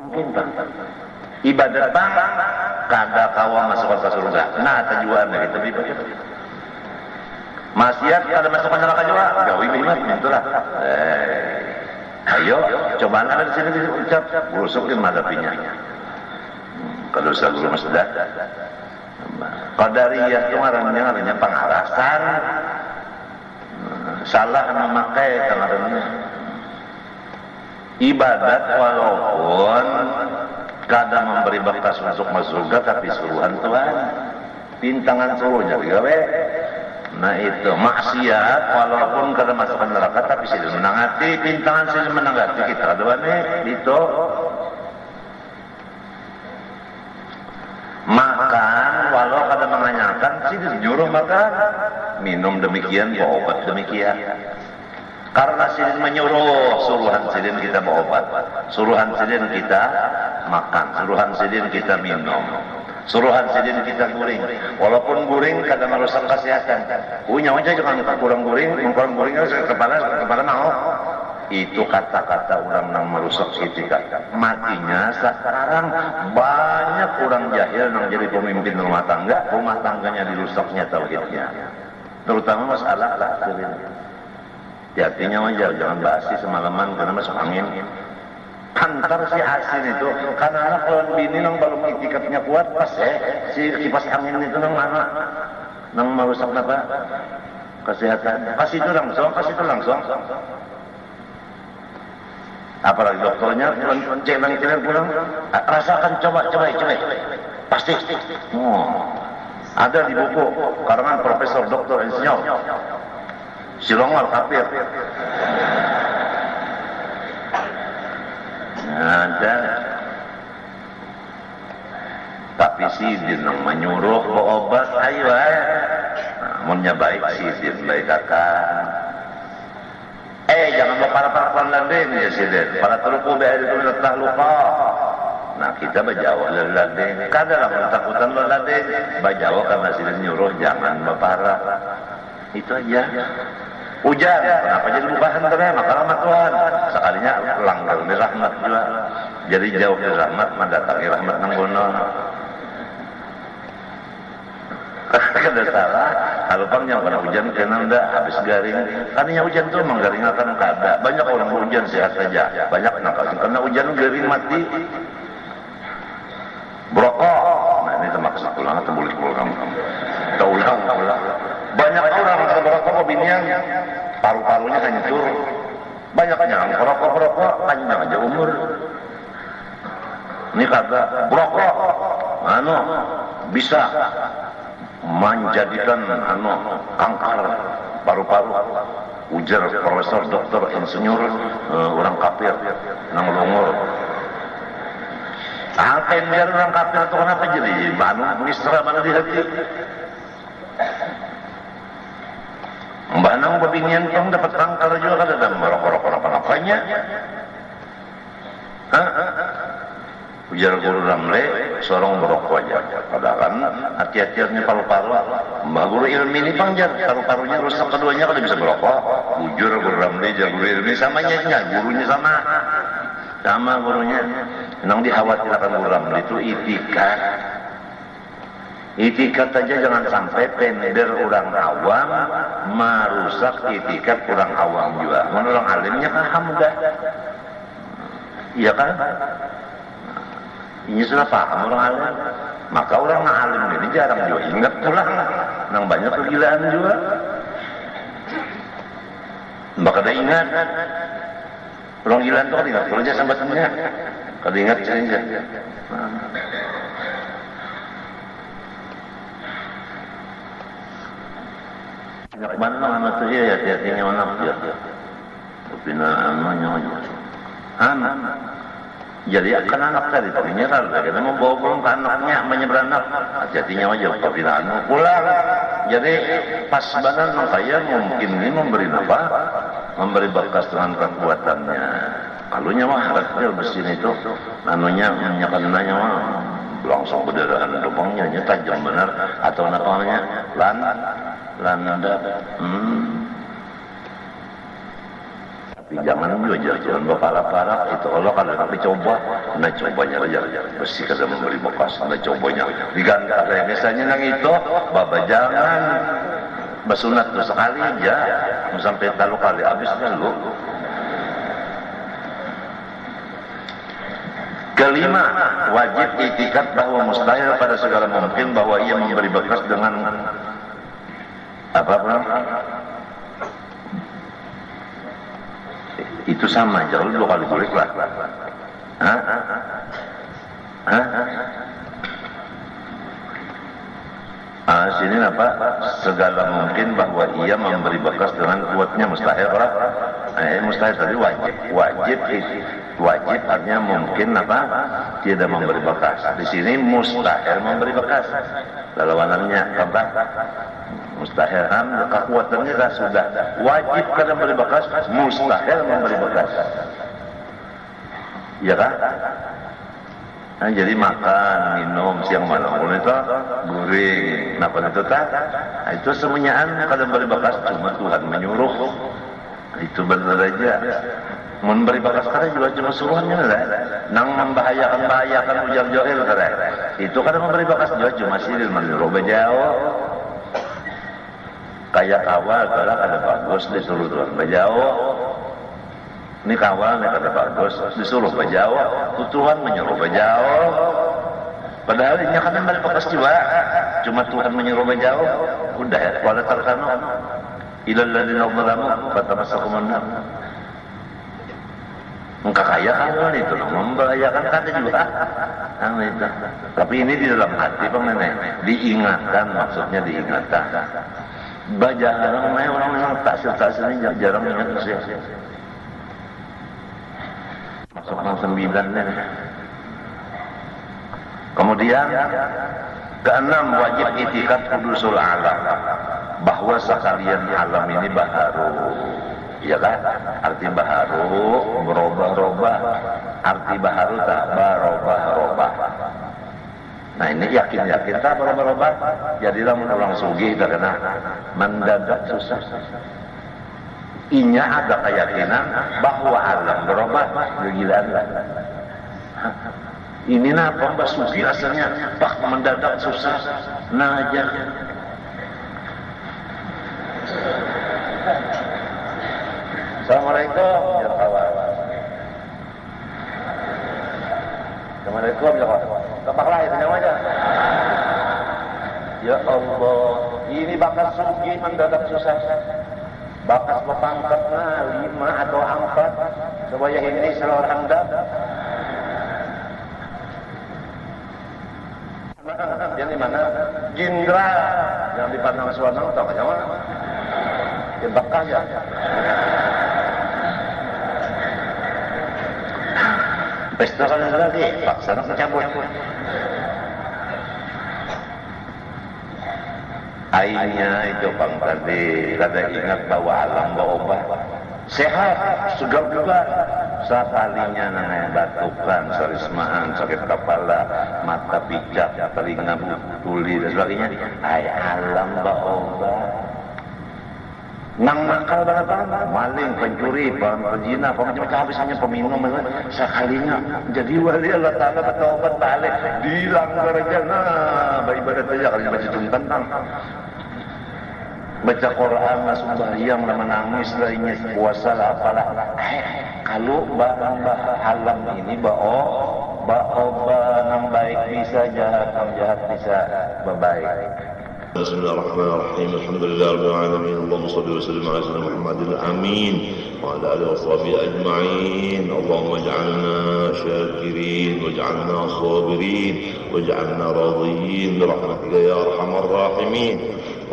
Mungkin bang. Ibadat bang kada kawa masuk ke surga. Nah tujuan itu ibadat. Maksiat kada masuk ke neraka juga. Gawi ibadat itulah. Ayo coba ada di sini ucap rusukin madapinya. Kalau saya guru masjid. Qadariyah itu ngarannya pengarasan. Salah memakai ngarannya. Ibadat walaupun kada memberi bekas masuk surga, tapi suruhan Tuhan, pintangan suruhnya gawe. Nah itu maksiat walaupun kada masuk ke neraka, tapi sih menangati pintangan sih menangati kita doane itu. Makan walau kada menganyakan sih nyuruh makan, minum demikian, obat demikian. Karena sidin menyuruh, suruhan sidin kita berobat, suruhan sidin kita makan, suruhan sidin kita minum, suruhan sidin kita guring. Walaupun guring kadang merusak kesehatan. Nyawa aja jangan kurang guring kepala mau. Itu kata-kata orang yang merusak etika. Matinya sekarang banyak orang jahil yang jadi pemimpin rumah tangganya dirusaknya tauhidnya. Terutama masalah akhirat. Hati-hatinya wajar, jangan basi semalaman karena masuk angin. Antar si asin itu, karena anak lawan bini nang belum itikatnya kuat, pas si kipas angin itu nang mana, nang merusak apa? Kesehatan. Kasih itu langsung. Apalagi dokternya, cek pulang, rasakan coba. Pasti. Ada di buku karangan Profesor Doktor Insinyur Silongal kafir. Ada. Tapi sidin menyuruh berobat ayo namunnya baik sidin baik kakak. Jangan para landin ya sidin. Para teluku itu letak lupa. Nah kita bajawa landin. Kadalah ketakutan landin. Bajawa karena sidin nyuruh jangan berparah. Itu aja. Hujan, kenapa jadi bukahan ternyata? Maka rahmat Tuhan. Sekalinya langgar di rahmat juga. Jadi jauh dari rahmat, mendatangi rahmat nang bono. Kada salah. Kalau pang yang kena hujan kena ndak habis garing. Karena hujan tuh menggaring akan kada. Banyak orang hujan sehat saja. Banyak karena hujan garing mati. Berokok. Nah ini termaksud pulang atau boleh pulang kamu. Kita ulang. Banyak orang yang merokok binian paru-parunya hancur. Banyaknya yang merokok panjang aja umur. Ini kata merokok bisa menjadikan kanker paru-paru. Ujar Profesor Doktor Insinyur orang kafir nang longor. Biar orang kafir itu kenapa jadi misra mana di hati? Mbak Nang bebinian pang dapat kanker juga kada ada merokok apa-apanya. Ujar Guru Ramle, seorang merokok aja. Padahal kan hati-hatinya paru-paru. Mbak Guru Ilmi ini pangjar, paru-parunya rusak keduanya kada bisa merokok. Ujar Guru Ramle, Guru Ilmi samanya, gurunya sama gurunya. Nang dikhawatirkan Guru Ramle itu itikat. Itikat aja jangan sampai pender orang awam merusak itikat orang awam juga. Orang alimnya paham dah. Iya kan? Ini sudah paham orang alim. Maka orang alim ini jarang juga ingat pulang. Nang banyak kegilaan juga. Maka ada ingat. Orang gila itu kan ingat kerja sambatannya. Kada ingat saja. Mana anak tu ya hati-hatinya mana dia. Tapi nak anak. Jadi akan anak tadi penyiral, kita membawa pulang ke anaknya, menyeberanak, jadinya aja kafiran pulang. Jadi pas badan makanya mungkin ini memberi apa? Memberi bekas dengan kekuatannya. Kalunya mah harusnya besi itu, nanunya menyakananya mah langsung berderahan lubangnya, tajam benar atau namanya lan ada. Tapi jangan juga jangan berparah-parah itu Allah kalau nanti coba, cobanya aja besi kada memberi bekas, cobanya diganti ada biasanya nang itu, baba jangan bersunat tuh sekali aja, sampai 3 kali habis dulu. Kelima, wajib itikad bahwa mustahil pada segala mungkin bahwa ia memberi bekas dengan apa? Itu sama, jauh 2 kali boleh lah. Sini apa? Segala mungkin bahwa ia memberi bekas dengan kuatnya mustahil lah. Mustahil tadi wajib artinya mungkin apa? Tidak memberi bekas. Di sini mustahil memberi bekas. Lawanannya apa? Mustahil kekuatannya dah sudah wajib kada memberi bekas, mustahil memberi bekas. Ya kan? Nah, jadi makan, minum siang malam itu guring. Kenapa itu tak? Nah, itu semuanya kada memberi bekas, cuma Tuhan menyuruh. Itu benar aja. Memberi bekas kada juga cuma suruhannya lah. Nang membahayakan ujar johil kada. Itu kada memberi bekas juga cuma siril menyuruh bejauh. Kayak kawal kalau ada bagus disuruh Tuhan bejauh. Ini kawal nih kada bagus disuruh bejauh. Tuhan menyuruh bejauh. Padahal ini kan memberi bekas juga. Cuma Tuhan menyuruh bejauh. Udah ya, wala tarkanu ilal ladzina zalamu fatamassakum an-nar. Engkau kaya kawal itu membahayakan kada juga. Itu. Tapi ini di dalam hati pemenang diingatkan, maksudnya diingatkan. Jarang orang taksir ini jarang ingat usia. Masuk 9 nih. Kemudian keenam, wajib itikad hudusul alam, bahwa sekalian alam ini baharu. Ya kan? Arti baharu berubah-ubah. Arti baharu tak berubah-ubah. Nah ini yakin tak berubah-ubah. Jadilah orang sugih karena mendadak susah. Inya ada keyakinan bahwa alam berubah, kegilaan lah. Ini napa mbak sugih asalnya, pak mendadak susah. Nah aja. Assalamualaikum ya kawan. Assalamualaikum ya kawan. Kepak lain aja. Ya Allah, ini bakas sugih mendadak susah. Bakas berpangkatnya 5 atau 4 supaya ini seluruh handap. Yang di mana? Jenderal yang dipandang suanang tahu kan mana? Yang bakas ya. Pesta kan lagi, paksa nak cabut. Airnya itu bang tadi, kada ingat bahwa alam berubah. Sehat, segar juga. Sekalinya namanya batukan, sarismaan, sakit kepala, mata pijak, telinga tuli dan sebagainya. Alam berubah. Nang nakal banget, maling, pencuri, penzina, macam-macam habis hanya peminum, sekalinya jadi wali Allah Ta'ala bertobat balik, dilanggar aja, beribadat aja, kalau baca tentang baca Quran, sembahyang, menangis, lainnya puasa lah, apalah. Kalau barang-barang alam ini nang baik bisa jahat, nang jahat bisa berbaik. بسم الله الرحمن الرحيم الحمد لله رب العالمين اللهم صل وسلم على سيدنا محمد الامين وعلى اله وصحبه اجمعين اللهم اجعلنا شاكرين واجعلنا صابرين واجعلنا راضيين برحمتك يا ارحم الراحمين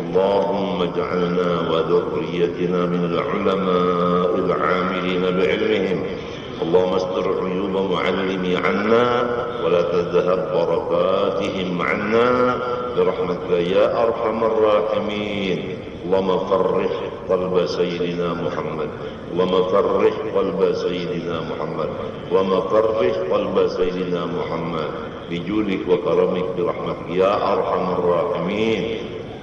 اللهم اجعلنا وذريتنا من العلماء العاملين بعلمهم اللهم استر عيوب معلمي عنا ولا تذهب بركاتهم عنا برحمتك يا أرحم الراحمين. اللهم فرح قلب سيدنا محمد، اللهم فرح قلب سيدنا محمد، اللهم فرح قلب سيدنا محمد بجودك وكرمك برحمتك يا أرحم الراحمين.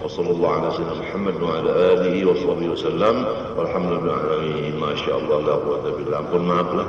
وصلى الله على سيدنا محمد وعلى آله وصحبه وسلم والحمد لله العالمين. ما شاء الله لا قوة إلا بالله.